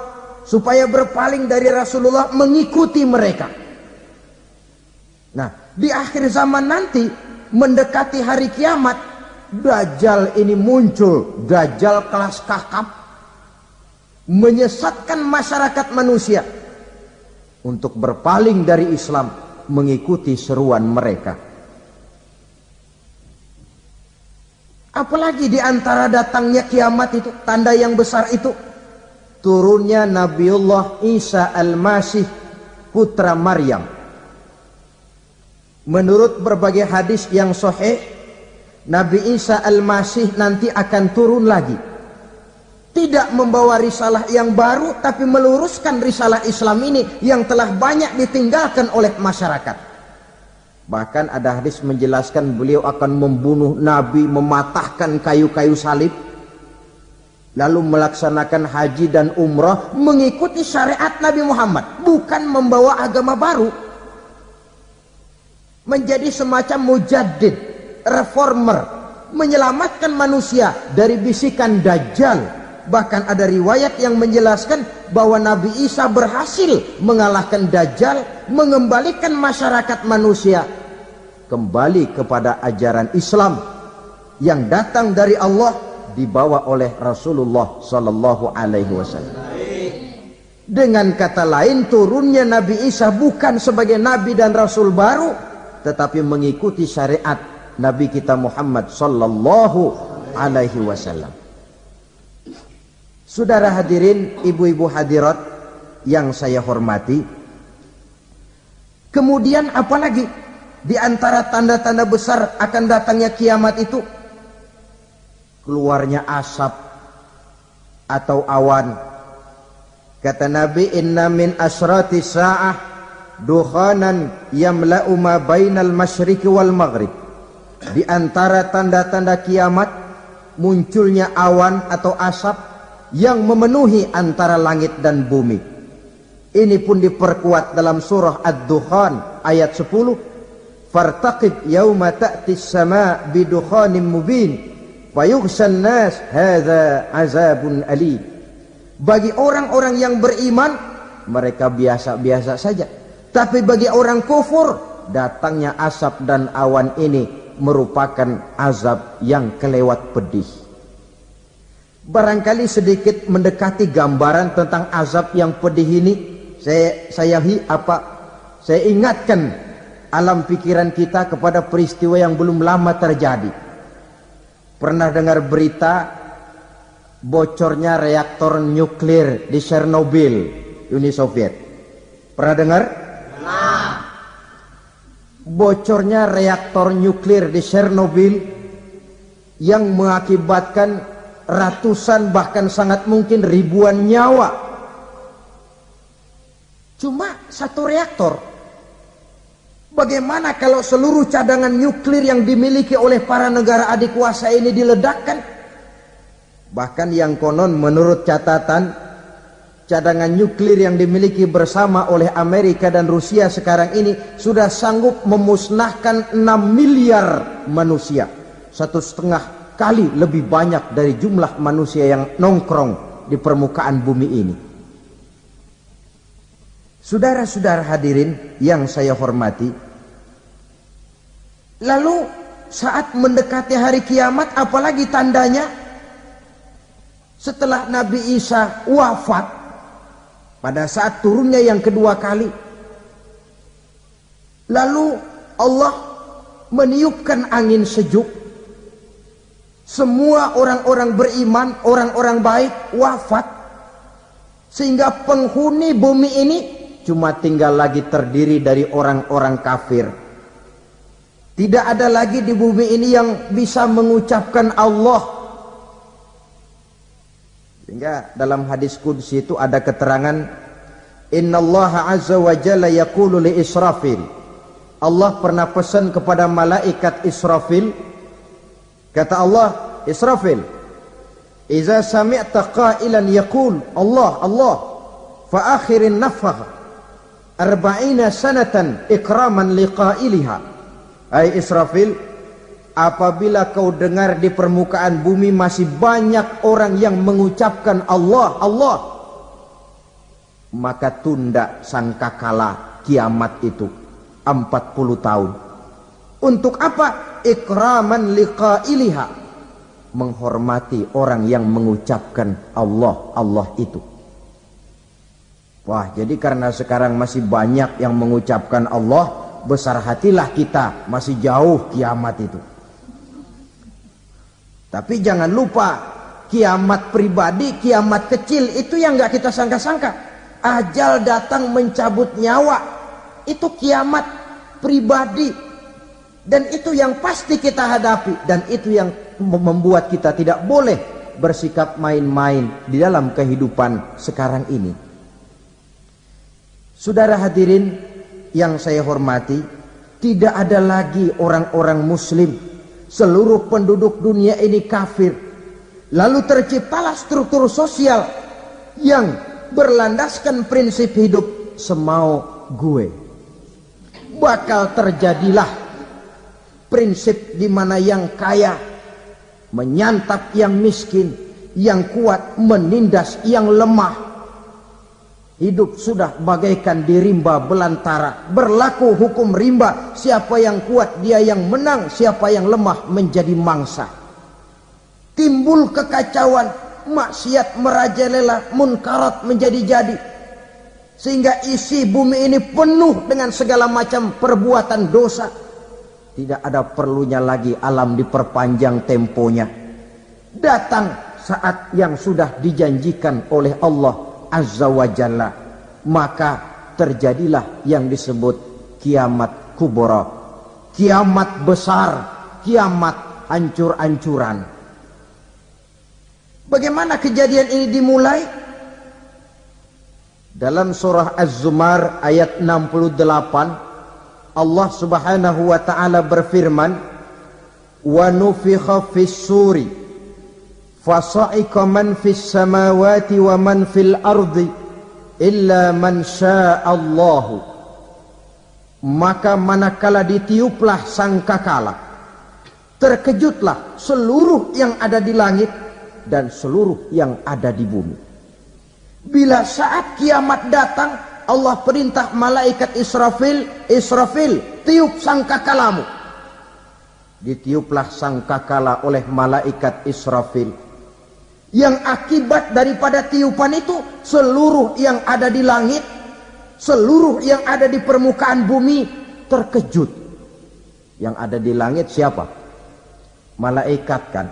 supaya berpaling dari Rasulullah, mengikuti mereka. Nah, di akhir zaman nanti, mendekati hari kiamat, dajjal ini muncul, dajjal kelas kakap, menyesatkan masyarakat manusia untuk berpaling dari Islam, mengikuti seruan mereka. Apalagi di antara datangnya kiamat itu, tanda yang besar itu, turunnya Nabiullah Isa Al-Masih, putra Maryam. Menurut berbagai hadis yang sahih, Nabi Isa Al-Masih nanti akan turun lagi. Tidak membawa risalah yang baru, tapi meluruskan risalah Islam ini yang telah banyak ditinggalkan oleh masyarakat. Bahkan ada hadis menjelaskan beliau akan membunuh Nabi, mematahkan kayu-kayu salib, lalu melaksanakan haji dan umrah mengikuti syariat Nabi Muhammad, bukan membawa agama baru. Menjadi semacam mujaddid, reformer, menyelamatkan manusia dari bisikan dajjal. Bahkan ada riwayat yang menjelaskan bahwa Nabi Isa berhasil mengalahkan dajjal, mengembalikan masyarakat manusia kembali kepada ajaran Islam yang datang dari Allah, dibawa oleh Rasulullah sallallahu alaihi wasallam. Dengan kata lain, turunnya Nabi Isa bukan sebagai nabi dan rasul baru, tetapi mengikuti syariat Nabi kita Muhammad sallallahu alaihi wasallam. Saudara hadirin, ibu-ibu hadirat yang saya hormati, kemudian apalagi di antara tanda-tanda besar akan datangnya kiamat itu? Keluarnya asap atau awan. Kata Nabi, inna min asrati sa'ah dukhanan yamla'u ma bainal masyriqi wal maghrib. Di antara tanda-tanda kiamat, munculnya awan atau asap yang memenuhi antara langit dan bumi. Ini pun diperkuat dalam surah Ad-Dukhan ayat 10. Fartaqib yauma ta'ti as-sama' bidukhanin mubin fayughshan nas hadza azabun alim. Bagi orang-orang yang beriman, mereka biasa-biasa saja. Tapi bagi orang kufur, datangnya asap dan awan ini merupakan azab yang kelewat pedih. Barangkali sedikit mendekati gambaran tentang azab yang pedih ini, saya ingatkan alam pikiran kita kepada peristiwa yang belum lama terjadi. Pernah dengar berita bocornya reaktor nuklir di Chernobyl, Uni Soviet? Pernah dengar? Nah. Bocornya reaktor nuklir di Chernobyl yang mengakibatkan ratusan bahkan sangat mungkin ribuan nyawa. Cuma satu reaktor. Bagaimana kalau seluruh cadangan nuklir yang dimiliki oleh para negara adik kuasa ini diledakkan? Bahkan yang konon menurut catatan, cadangan nuklir yang dimiliki bersama oleh Amerika dan Rusia sekarang ini sudah sanggup memusnahkan 6 miliar manusia. 1,5 kali lebih banyak dari jumlah manusia yang nongkrong di permukaan bumi ini. Saudara-saudara hadirin yang saya hormati, lalu saat mendekati hari kiamat, apalagi tandanya? Setelah Nabi Isa wafat, pada saat turunnya yang kedua kali, Lalu Allah meniupkan angin sejuk. Semua orang-orang beriman, orang-orang baik wafat. Sehingga penghuni bumi ini cuma tinggal lagi terdiri dari orang-orang kafir. Tidak ada lagi di bumi ini yang bisa mengucapkan Allah. Sehingga dalam hadis qudsi itu ada keterangan, Innallaha azza wa jalla yaqulu li Israfil. Allah pernah pesan kepada malaikat Israfil. Kata Allah, Israfil, Iza sami'ta qailan yaqul Allah Allah fa akhirin nafakh 40 sanatan ikraman liqailiha. Hai Israfil, apabila kau dengar di permukaan bumi masih banyak orang yang mengucapkan Allah Allah, maka tunda sangkakala kiamat itu 40 tahun. Untuk apa? Ikraman liqailiha, menghormati orang yang mengucapkan Allah Allah itu. Wah, jadi karena sekarang masih banyak yang mengucapkan Allah, besar hatilah kita, masih jauh kiamat itu. Tapi jangan lupa, kiamat pribadi, kiamat kecil itu yang gak kita sangka-sangka. Ajal datang mencabut nyawa, itu kiamat pribadi. Dan itu yang pasti kita hadapi. Dan itu yang membuat kita tidak boleh bersikap main-main di dalam kehidupan sekarang ini. Saudara hadirin yang saya hormati, tidak ada lagi orang-orang muslim. Seluruh penduduk dunia ini kafir. Lalu terciptalah struktur sosial yang berlandaskan prinsip hidup semau gue. Bakal terjadilah prinsip di mana yang kaya menyantap yang miskin, yang kuat menindas yang lemah. Hidup sudah bagaikan di rimba belantara. Berlaku hukum rimba. Siapa yang kuat dia yang menang, siapa yang lemah menjadi mangsa. Timbul kekacauan, maksiat merajalela, munkarat menjadi-jadi. Sehingga isi bumi ini penuh dengan segala macam perbuatan dosa. Tidak ada perlunya lagi alam diperpanjang temponya. Datang saat yang sudah dijanjikan oleh Allah Azza wa Jalla, maka terjadilah yang disebut kiamat kubra, kiamat besar, kiamat hancur-hancuran. Bagaimana kejadian ini dimulai? Dalam surah Az-Zumar ayat 68, Allah Subhanahu wa taala berfirman, "Wa nufikha fis-suri fasa'iqa man fis samawati wa man fil ardi illa man sya'allahu." Maka manakala ditiuplah sangkakala, terkejutlah seluruh yang ada di langit dan seluruh yang ada di bumi. Bila saat kiamat datang, Allah perintah malaikat Israfil, Israfil, tiup sangkakalamu. Ditiuplah sangkakala oleh malaikat Israfil. Yang akibat daripada tiupan itu, seluruh yang ada di langit, seluruh yang ada di permukaan bumi terkejut. Yang ada di langit siapa? Malaikat kan.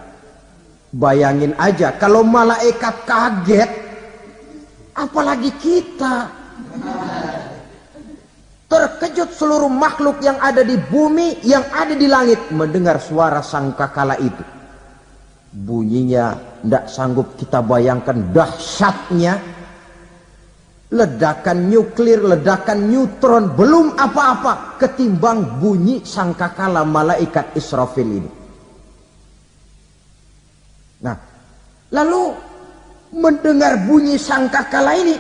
Bayangin aja kalau malaikat kaget, apalagi kita. Terkejut seluruh makhluk yang ada di bumi, yang ada di langit mendengar suara sangkakala itu. Bunyinya tidak sanggup kita bayangkan dahsyatnya. Ledakan nuklir, ledakan neutron, belum apa-apa ketimbang bunyi sangkakala malaikat Israfil ini. Nah, lalu mendengar bunyi sangkakala ini,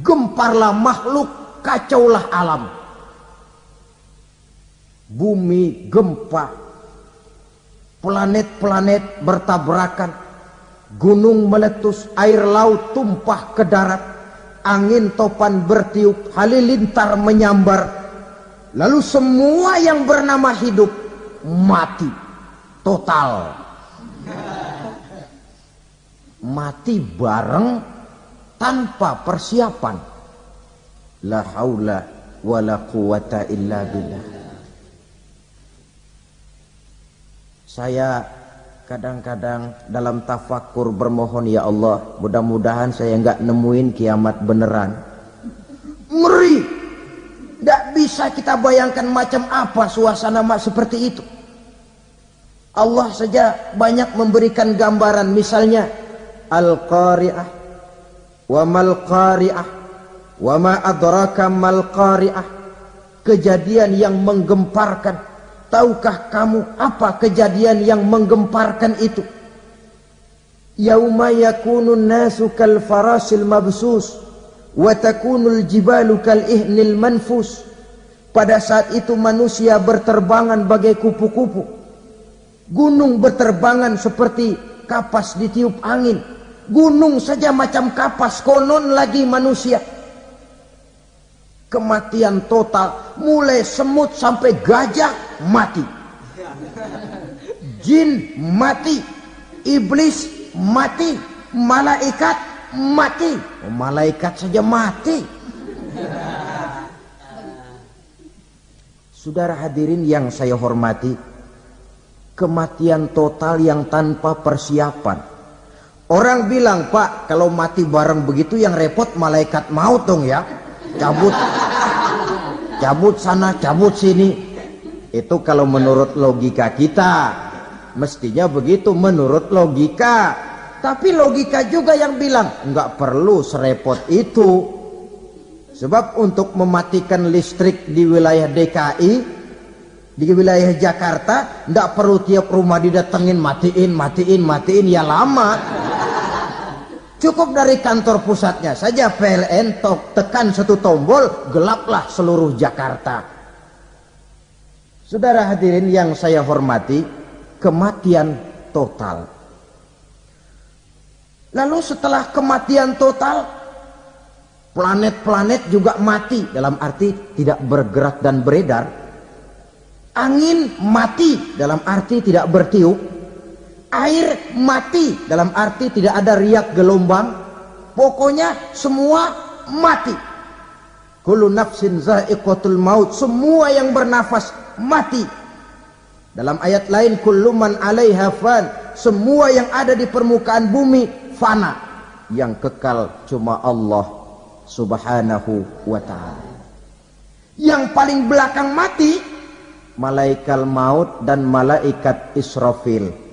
gemparlah makhluk, kacaulah alam. Bumi gempa, planet-planet bertabrakan, gunung meletus, air laut tumpah ke darat, angin topan bertiup, halilintar menyambar. Lalu semua yang bernama hidup mati total. Mati bareng tanpa persiapan. La haula wala quwwata illa billah. Saya kadang-kadang dalam tafakur bermohon, ya Allah, mudah-mudahan saya enggak nemuin kiamat beneran. Ngeri. Tidak bisa kita bayangkan macam apa suasana seperti itu. Allah saja banyak memberikan gambaran, misalnya Al-Qari'ah, wa mal qari'ah, wa ma adraka mal qari'ah. Kejadian yang menggemparkan. Tahukah kamu apa kejadian yang menggemparkan itu? Yauma yakunun nasu kal farasil mabsus wa takunul jibalu kal ihnil manfus. Pada saat itu manusia berterbangan bagai kupu-kupu. Gunung berterbangan seperti kapas ditiup angin. Gunung saja macam kapas, konon lagi manusia. Kematian total, mulai semut sampai gajah mati, jin mati, iblis mati, malaikat mati. Malaikat saja mati. Saudara hadirin yang saya hormati, kematian total yang tanpa persiapan. Orang bilang, Pak, kalau mati bareng begitu yang repot malaikat maut dong ya. Cabut sana, cabut sini. Itu kalau menurut logika kita. Mestinya begitu menurut logika. Tapi logika juga yang bilang nggak perlu serepot itu. Sebab untuk mematikan listrik di wilayah DKI, di wilayah Jakarta, nggak perlu tiap rumah didatengin matiin, ya lama. Cukup dari kantor pusatnya saja PLN tekan satu tombol, gelaplah seluruh Jakarta. Saudara hadirin yang saya hormati, kematian total. Lalu setelah kematian total, planet-planet juga mati, dalam arti tidak bergerak dan beredar. Angin mati, dalam arti tidak bertiup. Air mati, dalam arti tidak ada riak gelombang. Pokoknya semua mati. Kullu nafsin za'iqatul maut, semua yang bernafas mati. Dalam ayat lain, kullu man 'alaiha fan, semua yang ada di permukaan bumi fana. Yang kekal cuma Allah Subhanahu wa ta'ala. Yang paling belakang mati malaikat maut dan malaikat Israfil.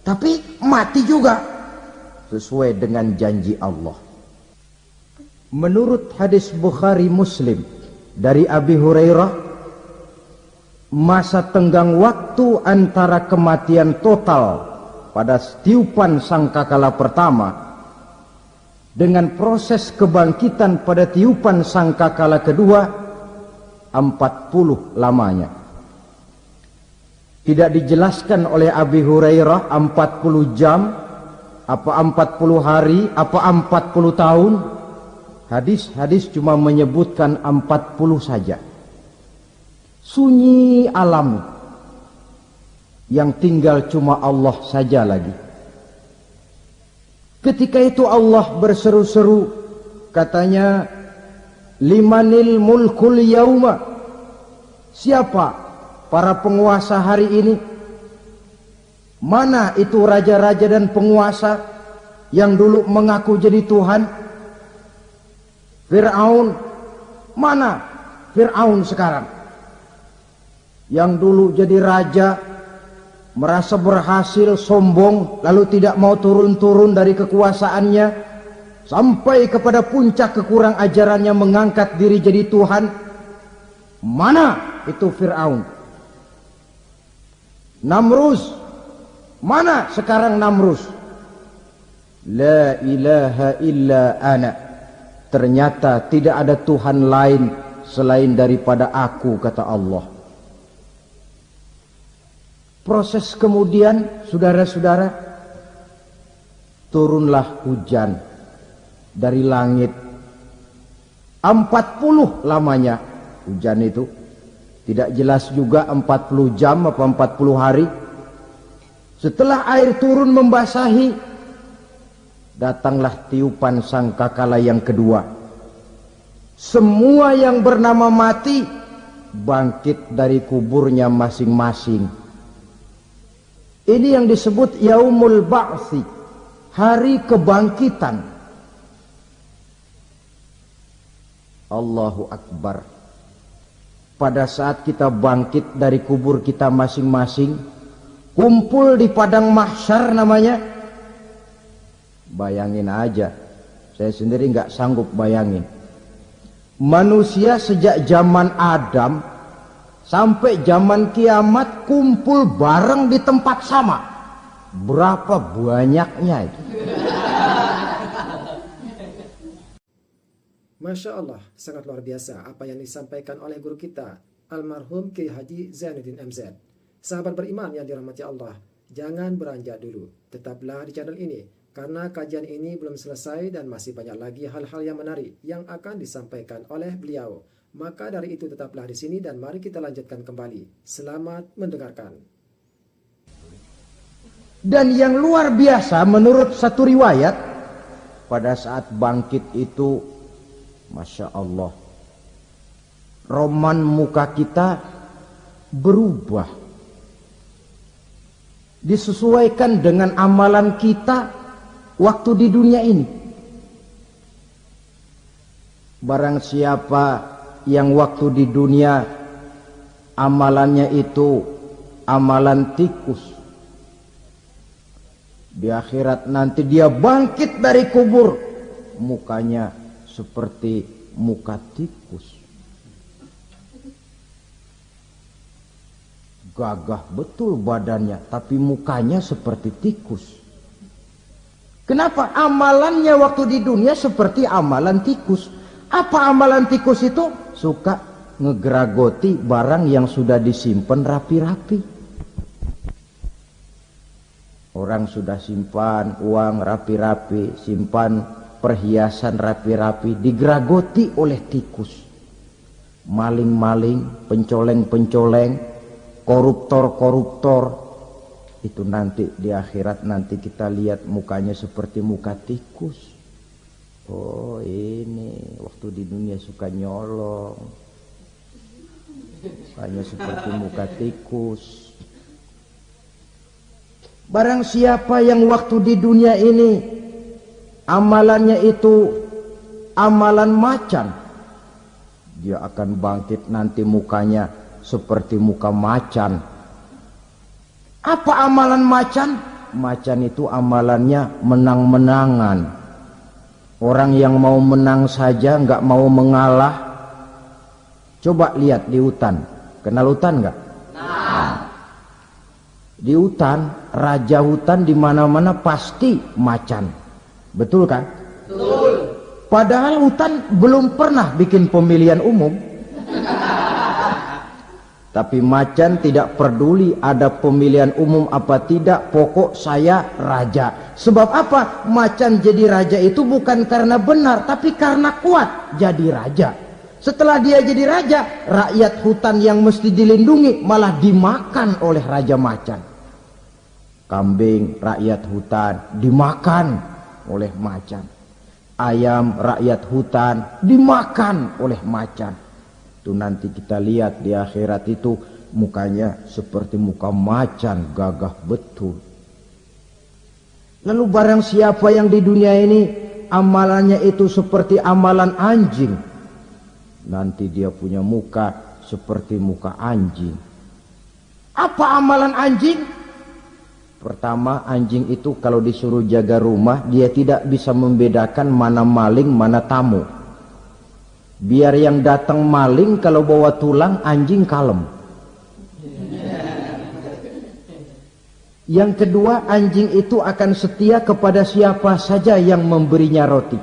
Tapi mati juga sesuai dengan janji Allah. Menurut hadis Bukhari Muslim dari Abi Hurairah, masa tenggang waktu antara kematian total pada tiupan sangkakala pertama dengan proses kebangkitan pada tiupan sangkakala kedua 40 lamanya. Tidak dijelaskan oleh Abi Hurairah 40 jam, apa 40 hari, apa 40 tahun. Hadis-hadis cuma menyebutkan 40 saja. Sunyi alam, yang tinggal cuma Allah saja lagi. Ketika itu Allah berseru-seru, katanya, limanil mulkul yauma, siapa para penguasa hari ini? Mana itu raja-raja dan penguasa yang dulu mengaku jadi Tuhan? Fir'aun, mana Fir'aun sekarang? Yang dulu jadi raja, merasa berhasil, sombong, lalu tidak mau turun-turun dari kekuasaannya, sampai kepada puncak kekurang ajarannya mengangkat diri jadi Tuhan. Mana itu Fir'aun? Namrus, mana sekarang Namrus? La ilaha illa ana, ternyata tidak ada Tuhan lain selain daripada aku, kata Allah. Proses kemudian, saudara-saudara, turunlah hujan dari langit. 40 lamanya hujan itu. Tidak jelas juga 40 jam apa 40 hari. Setelah air turun membasahi, datanglah tiupan sangkakala yang kedua. Semua yang bernama mati bangkit dari kuburnya masing-masing. Ini yang disebut yaumul ba'tsi, hari kebangkitan. Allahu Akbar. Pada saat kita bangkit dari kubur kita masing-masing, kumpul di padang mahsyar namanya. Bayangin aja, saya sendiri nggak sanggup bayangin. Manusia sejak zaman Adam sampai zaman kiamat kumpul bareng di tempat sama. Berapa banyaknya itu? Masya Allah, sangat luar biasa apa yang disampaikan oleh guru kita, almarhum Kiai Haji Zainuddin MZ. Sahabat beriman yang dirahmati Allah, jangan beranjak dulu. Tetaplah di channel ini, karena kajian ini belum selesai dan masih banyak lagi hal-hal yang menarik yang akan disampaikan oleh beliau. Maka dari itu tetaplah di sini dan mari kita lanjutkan kembali. Selamat mendengarkan. Dan yang luar biasa menurut satu riwayat, pada saat bangkit itu, Masya Allah, roman muka kita berubah, disesuaikan dengan amalan kita waktu di dunia ini. Barang siapa yang waktu di dunia amalannya itu amalan tikus, di akhirat nanti dia bangkit dari kubur, mukanya seperti muka tikus. Gagah betul badannya, tapi mukanya seperti tikus. Kenapa? Amalannya waktu di dunia seperti amalan tikus. Apa amalan tikus itu? Suka ngegeragoti barang yang sudah disimpan rapi-rapi. Orang sudah simpan uang rapi-rapi, simpan perhiasan rapi-rapi, digeragoti oleh tikus. Maling-maling, pencoleng-pencoleng, koruptor-koruptor, itu nanti di akhirat nanti kita lihat mukanya seperti muka tikus. Oh, ini waktu di dunia suka nyolong, mukanya seperti muka tikus. Barang siapa yang waktu di dunia ini amalannya itu amalan macan, dia akan bangkit nanti mukanya seperti muka macan. Apa amalan macan? Macan itu amalannya menang-menangan. Orang yang mau menang saja nggak mau mengalah. Coba lihat di hutan, kenal hutan nggak? Nah. Di hutan, raja hutan di mana-mana pasti macan. Betul kan? Betul. Padahal hutan belum pernah bikin pemilihan umum. Tapi macan tidak peduli ada pemilihan umum apa tidak, pokok saya raja. Sebab apa? Macan jadi raja itu bukan karena benar, tapi karena kuat jadi raja. Setelah dia jadi raja, rakyat hutan yang mesti dilindungi malah dimakan oleh raja macan. Kambing rakyat hutan dimakan oleh macan. Ayam rakyat hutan dimakan oleh macan. Itu nanti kita lihat di akhirat itu mukanya seperti muka macan, gagah betul. Lalu barang siapa yang di dunia ini amalannya itu seperti amalan anjing, nanti dia punya muka seperti muka anjing. Apa amalan anjing? Pertama, anjing itu kalau disuruh jaga rumah, dia tidak bisa membedakan mana maling, mana tamu. Biar yang datang maling, kalau bawa tulang, anjing kalem. Yang kedua, anjing itu akan setia kepada siapa saja yang memberinya roti.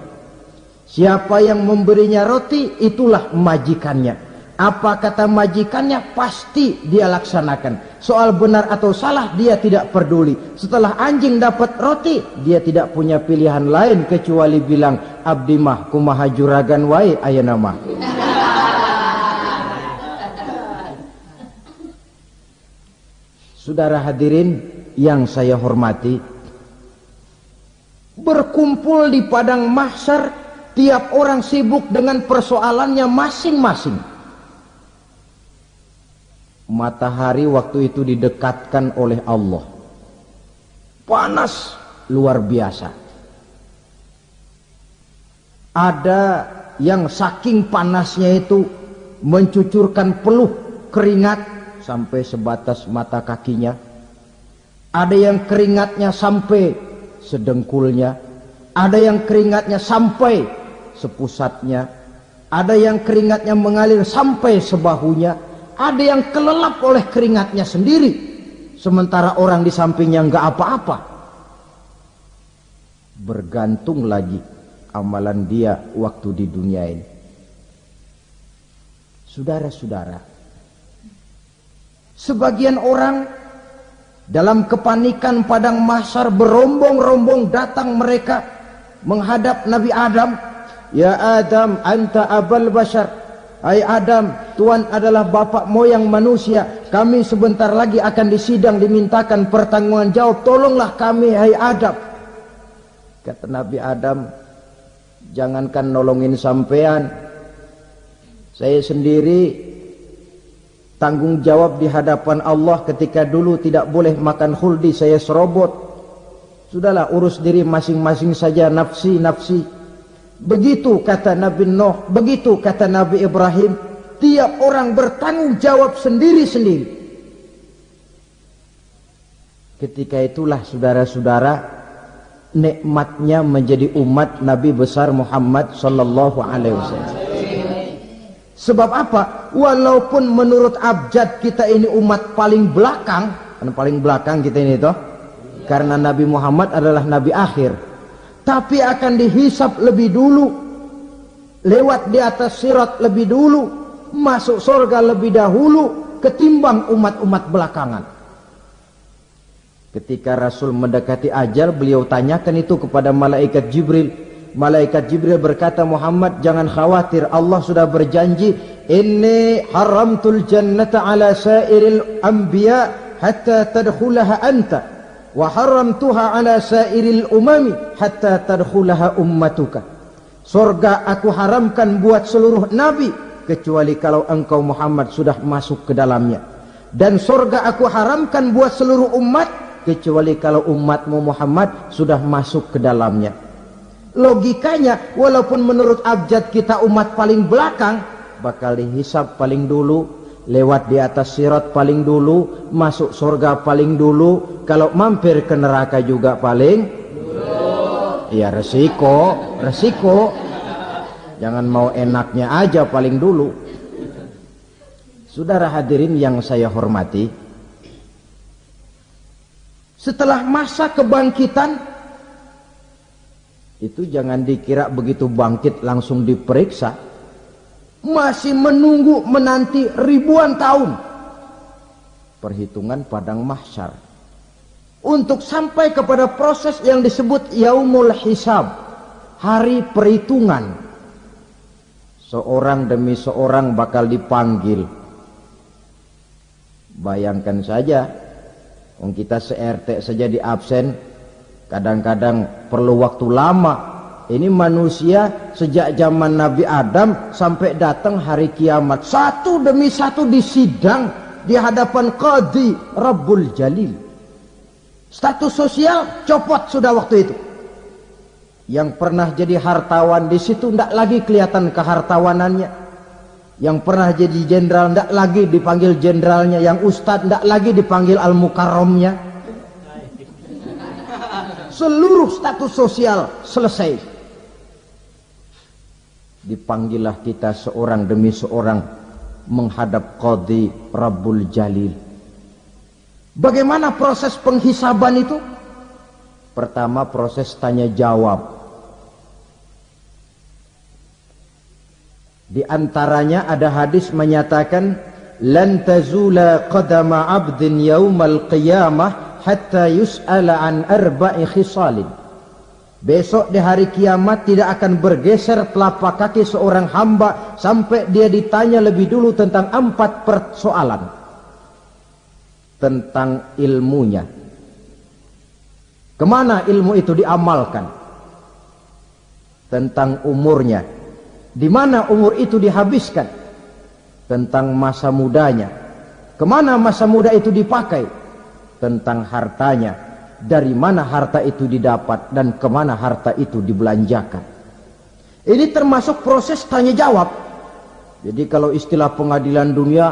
Siapa yang memberinya roti, itulah majikannya. Apa kata majikannya pasti dia laksanakan. Soal benar atau salah dia tidak peduli. Setelah anjing dapat roti, dia tidak punya pilihan lain kecuali bilang, abdi mah kumaha juragan wae ayeuna mah. Saudara hadirin yang saya hormati, berkumpul di padang mahsyar Tiap orang sibuk dengan persoalannya masing-masing. Matahari waktu itu didekatkan oleh Allah. Panas luar biasa. Ada yang saking panasnya itu mencucurkan peluh keringat sampai sebatas mata kakinya. Ada yang keringatnya sampai sedengkulnya. Ada yang keringatnya sampai sepusatnya. Ada yang keringatnya mengalir sampai sebahunya. Ada yang kelelap oleh keringatnya sendiri, sementara orang di sampingnya enggak apa-apa. Bergantung lagi amalan dia waktu di dunia ini. Saudara-saudara, sebagian orang dalam kepanikan padang mahsyar berombong-rombong datang mereka menghadap Nabi Adam. Ya Adam, anta abal bashar. Hai Adam, Tuhan adalah bapak moyang manusia. Kami sebentar lagi akan disidang, dimintakan pertanggungan jawab. Tolonglah kami, hai Adam. Kata Nabi Adam, jangankan nolongin sampean, saya sendiri tanggung jawab di hadapan Allah. Ketika dulu tidak boleh makan khuldi, saya serobot. Sudahlah, urus diri masing-masing saja, nafsi. Begitu kata Nabi Nuh, begitu kata Nabi Ibrahim. Tiap orang bertanggung jawab sendiri-sendiri. Ketika itulah saudara-saudara, nikmatnya menjadi umat Nabi besar Muhammad sallallahu alaihi wasallam. Sebab apa? Walaupun menurut abjad kita ini umat paling belakang, kan paling belakang kita ini toh, karena Nabi Muhammad adalah Nabi akhir. Tapi akan dihisap lebih dulu, lewat di atas sirat lebih dulu, masuk surga lebih dahulu ketimbang umat-umat belakangan. Ketika Rasul mendekati ajal, beliau tanyakan itu kepada malaikat Jibril. Malaikat Jibril berkata, Muhammad jangan khawatir, Allah sudah berjanji, inni haramtul jannata ala sairil anbiya hatta tadkhulaha anta. Wa haramtuha ala sairil umami hatta tadkhulaha ummatuka. Surga aku haramkan buat seluruh nabi kecuali kalau engkau Muhammad sudah masuk ke dalamnya. Dan surga aku haramkan buat seluruh umat kecuali kalau umatmu Muhammad sudah masuk ke dalamnya. Logikanya, walaupun menurut abjad kita umat paling belakang, bakal dihisab paling dulu, lewat di atas sirat paling dulu, masuk surga paling dulu, kalau mampir ke neraka juga paling dulu. Ya resiko. Jangan mau enaknya aja paling dulu. Saudara hadirin yang saya hormati, setelah masa kebangkitan itu jangan dikira begitu bangkit langsung diperiksa. Masih menunggu menanti ribuan tahun perhitungan padang mahsyar untuk sampai kepada proses yang disebut yaumul hisab, hari perhitungan. Seorang demi seorang bakal dipanggil. Bayangkan saja, kita se-RT saja di absen, kadang-kadang perlu waktu lama. Ini manusia sejak zaman Nabi Adam sampai datang hari kiamat, satu demi satu disidang di hadapan Qadhi Rabbul Jalil. Status sosial copot sudah waktu itu. Yang pernah jadi hartawan di situ tidak lagi kelihatan kehartawanannya. Yang pernah jadi jenderal tidak lagi dipanggil jenderalnya. Yang ustadz tidak lagi dipanggil al-mukarramnya. Seluruh status sosial selesai. Dipanggillah kita seorang demi seorang menghadap Qadhi Rabbul Jalil. Bagaimana proses penghisaban itu? Pertama proses tanya jawab. Di antaranya ada hadis menyatakan, lan tazula qadama 'abdin yaumal qiyamah hatta yus'ala an arba'i khisalin. Besok di hari kiamat tidak akan bergeser telapak kaki seorang hamba sampai dia ditanya lebih dulu tentang 4 persoalan. Tentang ilmunya. Kemana ilmu itu diamalkan? tentang umurnya, di mana umur itu dihabiskan, tentang masa mudanya, kemana masa muda itu dipakai, tentang hartanya, dari mana harta itu didapat dan kemana harta itu dibelanjakan. Ini termasuk proses tanya jawab. Jadi kalau istilah pengadilan dunia,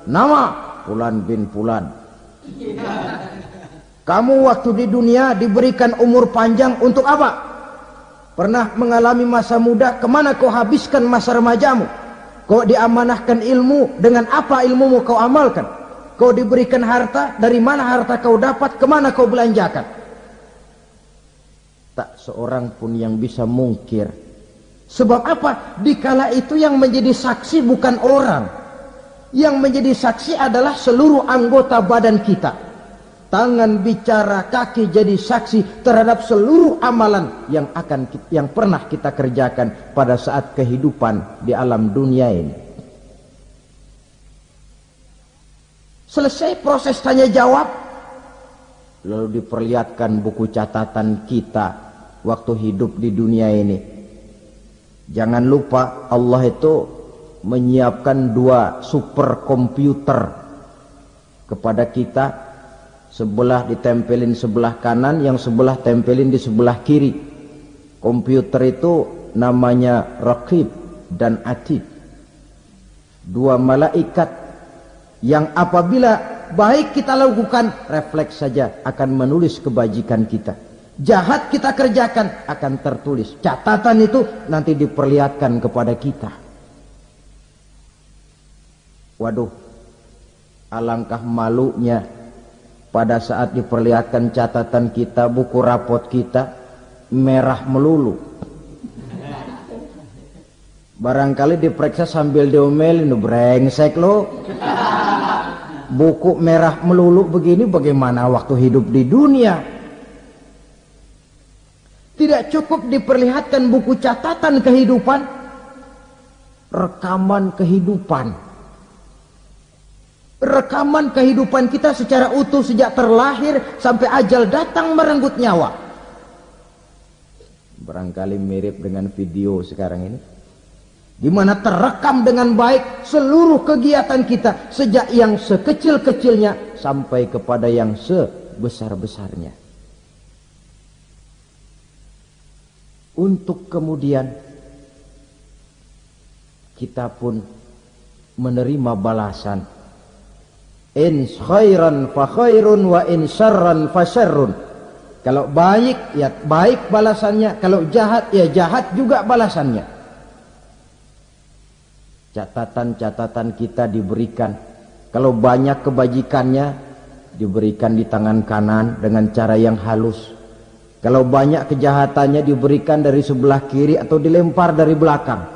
nama Fulan bin Fulan. Kamu waktu di dunia diberikan umur panjang untuk apa? Pernah mengalami masa muda, kemana kau habiskan masa remajamu? Kau diamanahkan ilmu, dengan apa ilmumu kau amalkan? Kau diberikan harta, dari mana harta kau dapat, kemana kau belanjakan? Tak seorang pun yang bisa mungkir. Sebab apa? Dikala itu yang menjadi saksi bukan orang. Yang menjadi saksi adalah seluruh anggota badan kita. Tangan bicara, kaki jadi saksi terhadap seluruh amalan yang pernah kita kerjakan pada saat kehidupan di alam dunia ini. Selesai proses tanya jawab, lalu diperlihatkan buku catatan kita waktu hidup di dunia ini. Jangan lupa Allah itu menyiapkan 2 superkomputer kepada kita. Sebelah ditempelin sebelah kanan, yang sebelah tempelin di sebelah kiri. Komputer itu namanya Raqib dan Atid. 2 malaikat yang apabila baik kita lakukan, refleks saja akan menulis kebajikan kita. Jahat kita kerjakan akan tertulis. Catatan itu nanti diperlihatkan kepada kita. Waduh, alangkah malunya pada saat diperlihatkan catatan kita, buku rapot kita merah melulu. Barangkali diperiksa sambil diomelin, brengsek lo. Buku merah melulu begini, bagaimana waktu hidup di dunia? Tidak cukup diperlihatkan buku catatan kehidupan, rekaman kehidupan. Rekaman kehidupan kita secara utuh sejak terlahir sampai ajal datang merenggut nyawa. Barangkali mirip dengan video sekarang ini, di mana terekam dengan baik seluruh kegiatan kita sejak yang sekecil-kecilnya sampai kepada yang sebesar-besarnya. Untuk kemudian kita pun menerima balasan. In khairan fa khairun wa in syarran fa syarrun. Kalau baik ya baik balasannya, kalau jahat ya jahat juga balasannya. Catatan-catatan kita diberikan. Kalau banyak kebajikannya diberikan di tangan kanan dengan cara yang halus. Kalau banyak kejahatannya diberikan dari sebelah kiri atau dilempar dari belakang.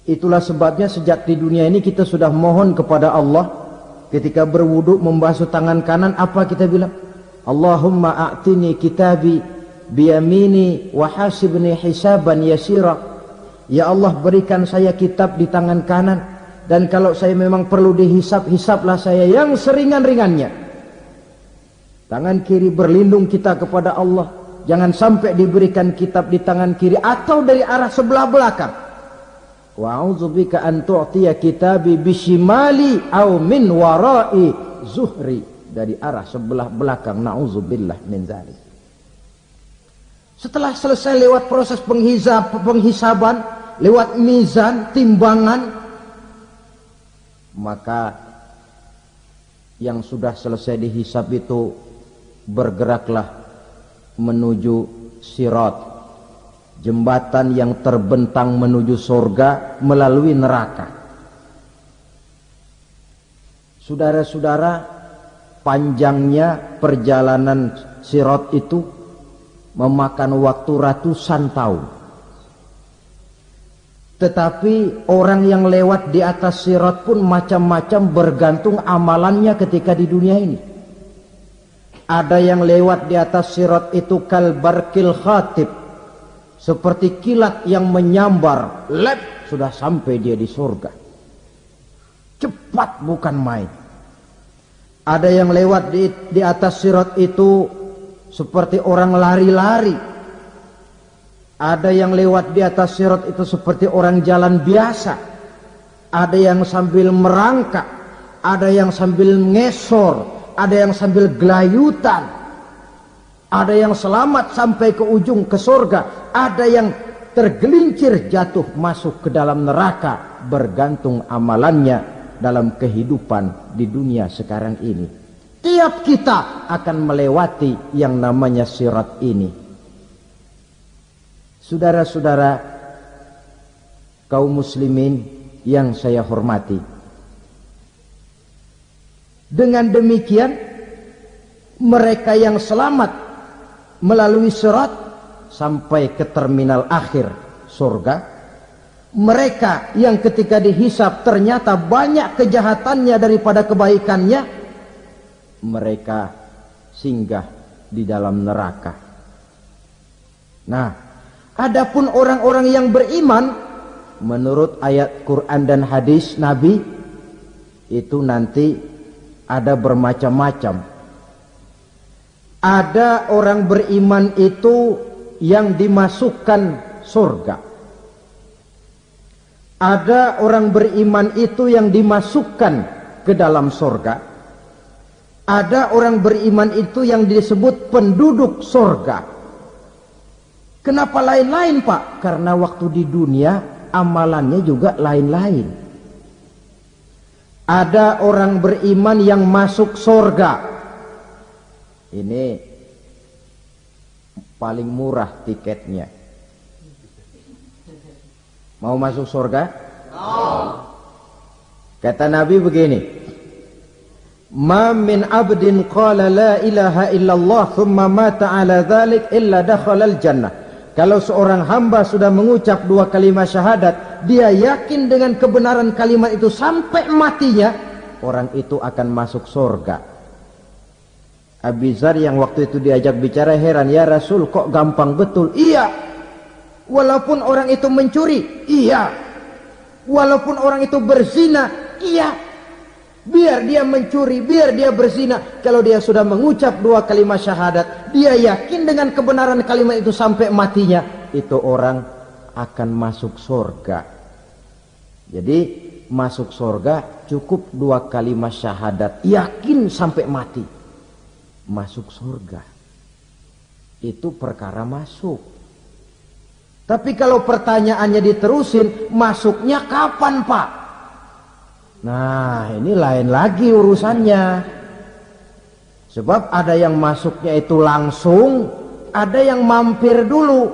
Itulah sebabnya sejak di dunia ini kita sudah mohon kepada Allah. Ketika berwudu membasuh tangan kanan, apa kita bilang? Allahumma a'tini kitabi biyamini wa hasibni hisaban yasira. Ya Allah, berikan saya kitab di tangan kanan, dan kalau saya memang perlu dihisap, hisaplah saya yang seringan-ringannya. Tangan kiri berlindung kita kepada Allah. Jangan sampai diberikan kitab di tangan kiri atau dari arah sebelah belakang. Wa a'udzubika an tu'tiya kitabi bishimali aw min wara'i zuhri, dari arah sebelah belakang. Na'udzubillah min dzalik. Setelah selesai lewat proses penghisaban, lewat mizan, timbangan, maka yang sudah selesai dihisab itu bergeraklah menuju sirat, jembatan yang terbentang menuju surga melalui neraka. Saudara-saudara, panjangnya perjalanan sirat itu memakan waktu ratusan tahun. Tetapi orang yang lewat di atas sirat pun macam-macam, bergantung amalannya ketika di dunia ini. Ada yang lewat di atas sirat itu kal barqil khatib, seperti kilat yang menyambar, lep, sudah sampai dia di surga. Cepat bukan main. Ada yang lewat di atas sirat itu seperti orang lari-lari. Ada yang lewat di atas sirat itu seperti orang jalan biasa. Ada yang sambil merangkak, ada yang sambil ngesor, ada yang sambil gelayutan, ada yang selamat sampai ke ujung ke surga, ada yang tergelincir jatuh masuk ke dalam neraka, bergantung amalannya dalam kehidupan di dunia sekarang ini. Tiap kita akan melewati yang namanya sirat ini. Saudara-saudara kaum muslimin yang saya hormati, dengan demikian mereka yang selamat melalui sirat sampai ke terminal akhir surga, mereka yang ketika dihisab ternyata banyak kejahatannya daripada kebaikannya, mereka singgah di dalam neraka. Nah, adapun orang-orang yang beriman menurut ayat Quran dan hadis Nabi itu nanti ada bermacam-macam. Ada orang beriman itu yang dimasukkan surga. Ada orang beriman itu yang dimasukkan ke dalam surga. Ada orang beriman itu yang disebut penduduk surga. Kenapa lain-lain, Pak? Karena waktu di dunia amalannya juga lain-lain. Ada orang beriman yang masuk surga. Ini paling murah tiketnya. Mau masuk surga? Kata Nabi begini, ma min abdin qala la ilaha illallah thumma mata ala dhalik illa dakhalal jannah. Kalau seorang hamba sudah mengucap dua kalimat syahadat, dia yakin dengan kebenaran kalimat itu sampai matinya, orang itu akan masuk surga. Abi Dzar yang waktu itu diajak bicara heran, ya Rasul kok gampang betul? Iya, walaupun orang itu mencuri, iya, walaupun orang itu berzina, iya, biar dia mencuri, biar dia berzina, kalau dia sudah mengucap dua kalimat syahadat, dia yakin dengan kebenaran kalimat itu sampai matinya, itu orang akan masuk surga. Jadi masuk surga cukup dua kalimat syahadat, yakin sampai mati, masuk surga. Itu perkara masuk. Tapi kalau pertanyaannya diterusin, masuknya kapan, Pak? Nah, ini lain lagi urusannya. Sebab ada yang masuknya itu langsung, ada yang mampir dulu.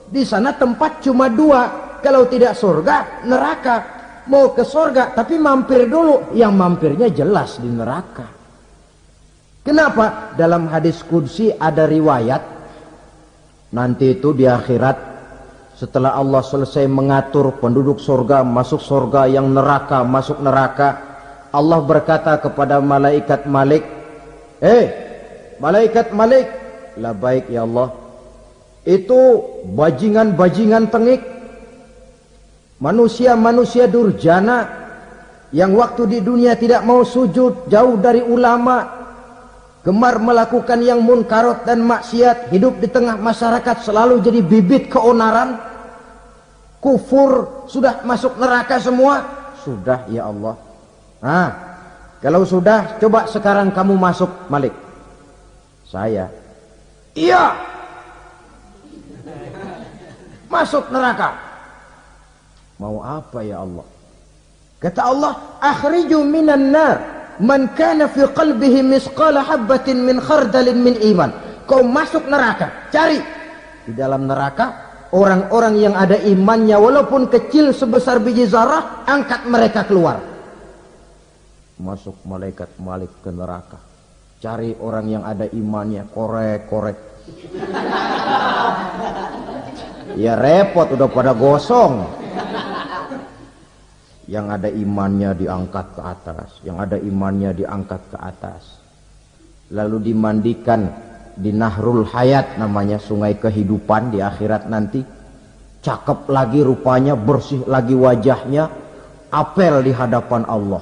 Di sana tempat cuma dua, kalau tidak surga, neraka. Mau ke surga tapi mampir dulu, yang mampirnya jelas di neraka. Kenapa? Dalam hadis qudsi ada riwayat, nanti itu di akhirat, setelah Allah selesai mengatur penduduk surga masuk surga, yang neraka masuk neraka, Allah berkata kepada malaikat Malik, malaikat Malik, labaik ya Allah, itu bajingan-bajingan tengik, manusia-manusia durjana yang waktu di dunia tidak mau sujud, jauh dari ulama, gemar melakukan yang munkarat dan maksiat, hidup di tengah masyarakat selalu jadi bibit keonaran, kufur, sudah masuk neraka semua. Sudah ya Allah. Nah, kalau sudah, coba sekarang kamu masuk, Malik. Saya, iya, masuk neraka. Mau apa ya Allah? Kata Allah, akhriju minan nar man kana fi qalbihi misqala habbatin min khardalin min iman. Kau masuk neraka, cari di dalam neraka orang-orang yang ada imannya walaupun kecil sebesar biji zarah, angkat mereka keluar. Masuk malaikat Malik ke neraka, cari orang yang ada imannya, korek-korek. Ya repot, udah pada gosong. Yang ada imannya diangkat ke atas, yang ada imannya diangkat ke atas, lalu dimandikan di Nahrul Hayat, namanya sungai kehidupan di akhirat nanti. Cakep lagi rupanya, bersih lagi wajahnya, apel di hadapan Allah.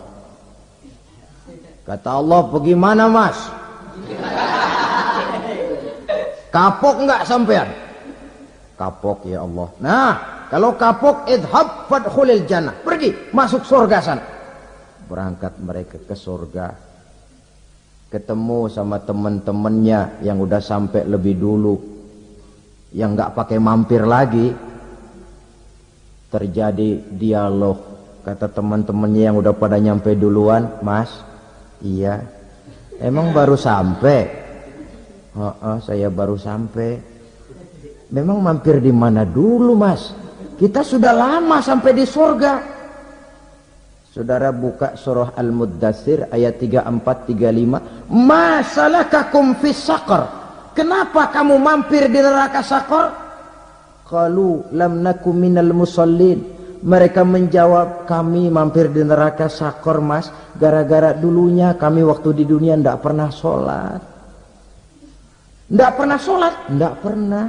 Kata Allah, bagaimana Mas? Kapok enggak sampean? kapok ya Allah. Nah, kalau kapok, idhab fadkhulil jannah, pergi masuk surga sana. Berangkat mereka ke surga, ketemu sama teman-temannya yang udah sampai lebih dulu, yang nggak pakai mampir lagi. Terjadi dialog, kata teman-temannya yang udah pada nyampe duluan, Mas, iya, emang baru sampai? Saya baru sampai. Memang mampir di mana dulu, Mas? Kita sudah lama sampai di surga. Saudara buka surah Al-Muddatsir ayat 34-35. Ma salakakum fis saqar? Kenapa kamu mampir di neraka Saqar? Qalu lam nakum minal musallin. Mereka menjawab, kami mampir di neraka Saqar, Mas, gara-gara dulunya kami waktu di dunia ndak pernah sholat. Ndak pernah sholat? Ndak pernah.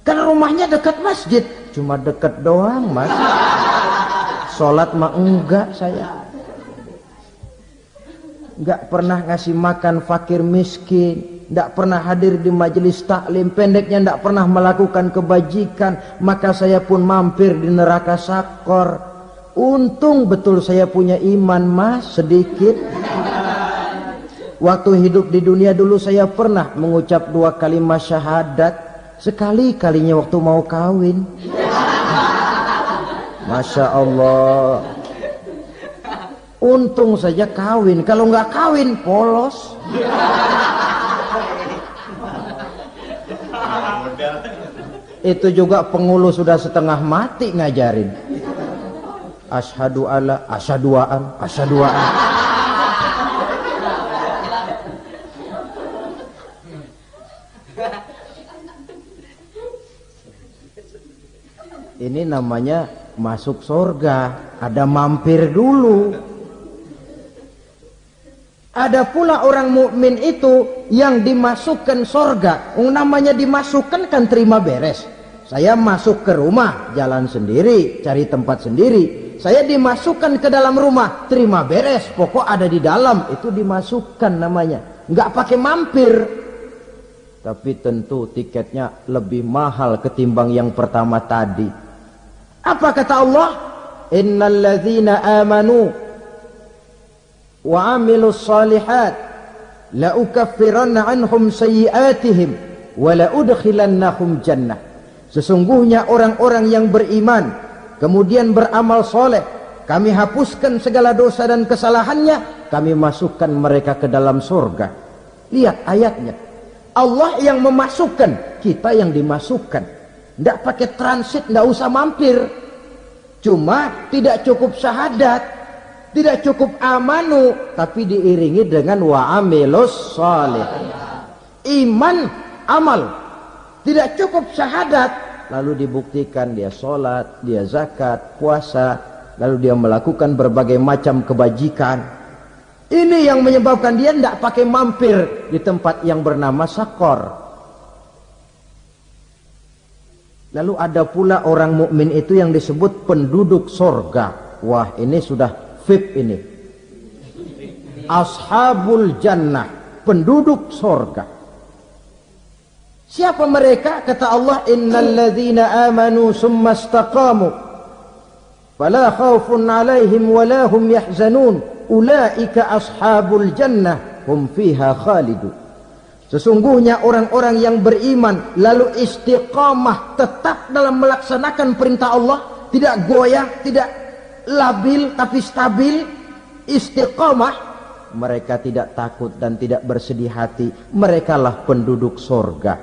Karena rumahnya dekat masjid. Cuma dekat doang, Mas. Sholat mah enggak saya. Enggak pernah ngasih makan fakir miskin. Enggak pernah hadir di majelis taklim. Pendeknya enggak pernah melakukan kebajikan. Maka saya pun mampir di neraka Saqar. Untung betul saya punya iman, Mas, sedikit. Waktu hidup di dunia dulu saya pernah mengucap 2 kalimat syahadat. Sekali-kalinya waktu mau kawin. Masya Allah. Untung saja kawin. Kalau nggak kawin, polos. Itu juga pengulu sudah setengah mati ngajarin. Asyhadu alla, asyaduaan, asyaduaan. Ini namanya masuk surga, ada mampir dulu. Ada pula orang mukmin itu yang dimasukkan surga. Namanya dimasukkan kan terima beres. Saya masuk ke rumah, jalan sendiri, cari tempat sendiri. Saya dimasukkan ke dalam rumah, terima beres, pokok ada di dalam, itu dimasukkan namanya. Nggak pakai mampir. Tapi tentu tiketnya lebih mahal ketimbang yang pertama tadi. Apa kata Allah? Innal ladzina amanu wa amilus salihat la ukaffiranna anhum sayyi'atihim wa la udkhilannahum jannah. Sesungguhnya orang-orang yang beriman kemudian beramal soleh, kami hapuskan segala dosa dan kesalahannya, kami masukkan mereka ke dalam surga. Lihat ayatnya. Allah yang memasukkan, kita yang dimasukkan. Tidak pakai transit, tidak usah mampir. Cuma tidak cukup syahadat, tidak cukup amanu, tapi diiringi dengan wa'amilus salih. Iman, amal. Tidak cukup syahadat, lalu dibuktikan dia sholat, dia zakat, puasa, lalu dia melakukan berbagai macam kebajikan. Ini yang menyebabkan dia tidak pakai mampir di tempat yang bernama Saqar. Lalu ada pula orang mukmin itu yang disebut penduduk surga. Wah, ini sudah VIP ini. Ashabul jannah, penduduk surga. Siapa mereka? Kata Allah, innal ladzina amanu summa istaqamu fala khaufun 'alaihim wala hum yahzanun ulaika ashabul jannah hum fiha khalidun. Sesungguhnya orang-orang yang beriman lalu istiqamah, tetap dalam melaksanakan perintah Allah, tidak goyah, tidak labil tapi stabil, istiqamah, mereka tidak takut dan tidak bersedih hati. Merekalah penduduk surga.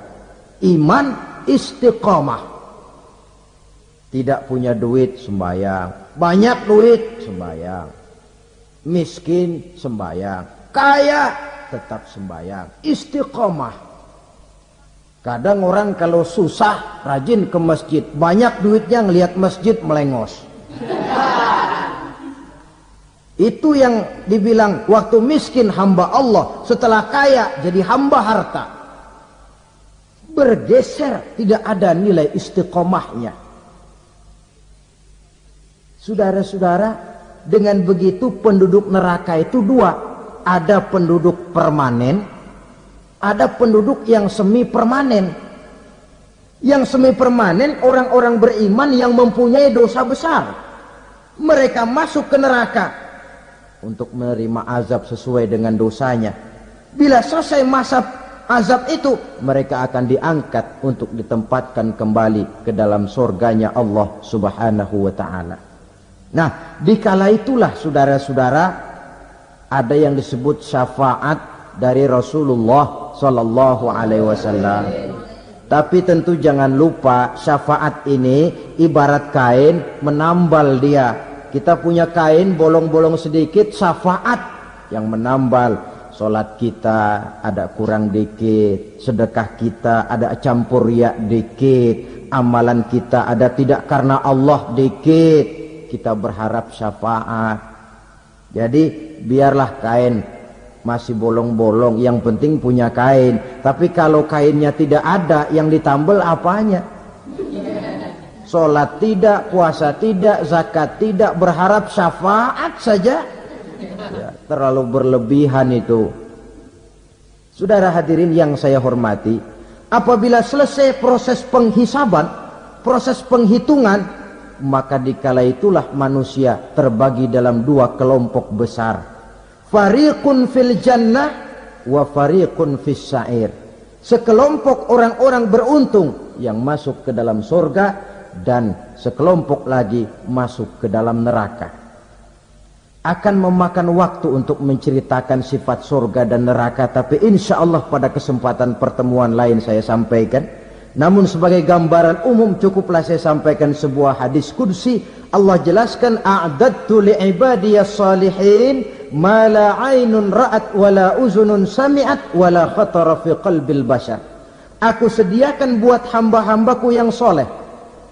Iman, istiqamah. Tidak punya duit, sembahyang. Banyak duit, sembahyang. Miskin, sembahyang. Kaya, tetap sembahyang. Istiqomah. Kadang orang kalau susah rajin ke masjid, banyak duitnya ngelihat masjid melengos. Itu yang dibilang waktu miskin hamba Allah, setelah kaya jadi hamba harta. Bergeser, tidak ada nilai istiqomahnya. Saudara-saudara, dengan begitu penduduk neraka itu dua. Ada penduduk permanen, ada penduduk yang semi permanen. Yang semi permanen orang-orang beriman yang mempunyai dosa besar. Mereka masuk ke neraka untuk menerima azab sesuai dengan dosanya. Bila selesai masa azab itu, mereka akan diangkat untuk ditempatkan kembali ke dalam surganya Allah Subhanahu wa ta'ala. Nah, dikala itulah saudara-saudara, ada yang disebut syafaat dari Rasulullah sallallahu alaihi wasallam. Tapi tentu jangan lupa, syafaat ini ibarat kain menambal dia. Kita punya kain bolong-bolong sedikit, syafaat yang menambal. Salat kita ada kurang dikit, sedekah kita ada campur riya dikit, amalan kita ada tidak karena Allah dikit, kita berharap syafaat. Jadi biarlah kain masih bolong-bolong, yang penting punya kain. Tapi kalau kainnya tidak ada, yang ditambal apanya? Sholat tidak, puasa tidak, zakat tidak, berharap syafaat saja, ya, terlalu berlebihan itu. Saudara hadirin yang saya hormati, apabila selesai proses penghisaban, proses penghitungan, maka dikala itulah manusia terbagi dalam dua kelompok besar. Fariqun fil jannah wa fariqun fis sa'ir. Sekelompok orang-orang beruntung yang masuk ke dalam surga, dan sekelompok lagi masuk ke dalam neraka. Akan memakan waktu untuk menceritakan sifat surga dan neraka, tapi insya Allah pada kesempatan pertemuan lain saya sampaikan. Namun sebagai gambaran umum cukuplah saya sampaikan sebuah hadis qudsi. Allah jelaskan, a'dadtu li'ibadiyas salihin ma la aynun ra'at wa la uzunun sami'at wa la khatara fi qalbil bashar. Aku sediakan buat hamba-hambaku yang soleh,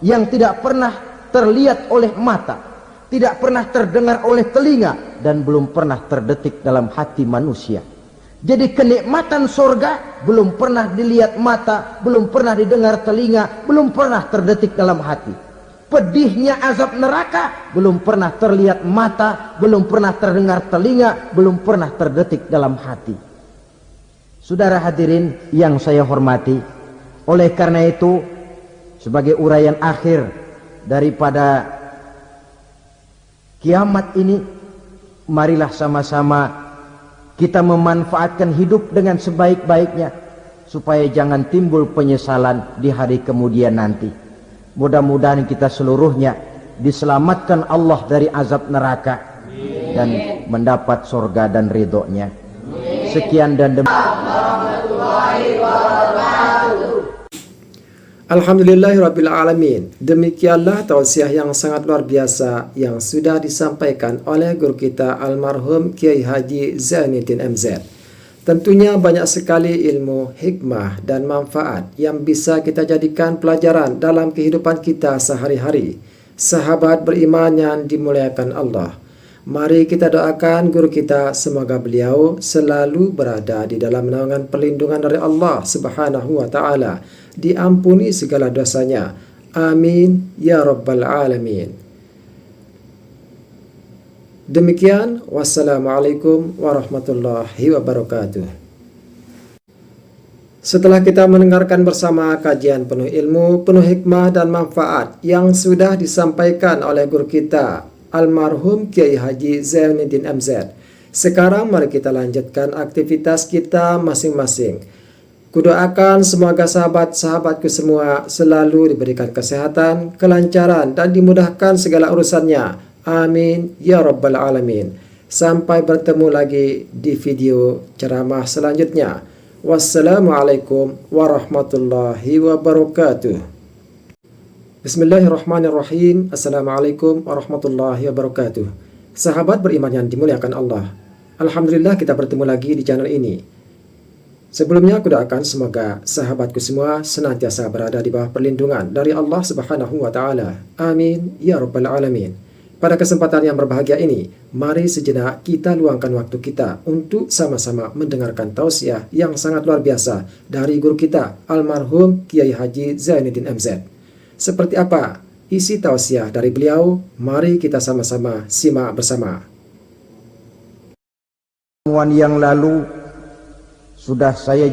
yang tidak pernah terlihat oleh mata, tidak pernah terdengar oleh telinga, dan belum pernah terdetik dalam hati manusia. Jadi kenikmatan surga belum pernah dilihat mata, belum pernah didengar telinga, belum pernah terdetik dalam hati. Pedihnya azab neraka belum pernah terlihat mata, belum pernah terdengar telinga, belum pernah terdetik dalam hati. Saudara hadirin yang saya hormati, oleh karena itu sebagai uraian akhir daripada kiamat ini, marilah sama-sama kita memanfaatkan hidup dengan sebaik-baiknya, supaya jangan timbul penyesalan di hari kemudian nanti. Mudah-mudahan kita seluruhnya diselamatkan Allah dari azab neraka dan mendapat surga dan ridhonya. Sekian dan demikian. Alhamdulillahirrabbilalamin. Demikianlah tausiah yang sangat luar biasa yang sudah disampaikan oleh guru kita almarhum Kiai Haji Zainuddin MZ. Tentunya banyak sekali ilmu, hikmah dan manfaat yang bisa kita jadikan pelajaran dalam kehidupan kita sehari-hari. Sahabat beriman yang dimuliakan Allah, mari kita doakan guru kita, semoga beliau selalu berada di dalam naungan perlindungan dari Allah Subhanahu wa ta'ala, diampuni segala dosanya. Amin ya rabbal alamin. Demikian, wassalamualaikum warahmatullahi wabarakatuh. Setelah kita mendengarkan bersama kajian penuh ilmu, penuh hikmah dan manfaat yang sudah disampaikan oleh guru kita almarhum Kiai Haji Zainuddin MZ, sekarang mari kita lanjutkan aktivitas kita masing-masing. Kudoakan semoga sahabat-sahabatku semua selalu diberikan kesehatan, kelancaran dan dimudahkan segala urusannya. Amin ya rabbal alamin. Sampai bertemu lagi di video ceramah selanjutnya. Wassalamualaikum warahmatullahi wabarakatuh. Bismillahirrahmanirrahim. Assalamualaikum warahmatullahi wabarakatuh. Sahabat beriman yang dimuliakan Allah, alhamdulillah kita bertemu lagi di channel ini. Sebelumnya aku doakan semoga sahabatku semua senantiasa berada di bawah perlindungan dari Allah Subhanahu wa ta'ala. Amin ya rabbal alamin. Pada kesempatan yang berbahagia ini, mari sejenak kita luangkan waktu kita untuk sama-sama mendengarkan tausiah yang sangat luar biasa dari guru kita almarhum Kiai Haji Zainuddin MZ. Seperti apa isi tausiah dari beliau? Mari kita sama-sama simak bersama. Yang lalu sudah saya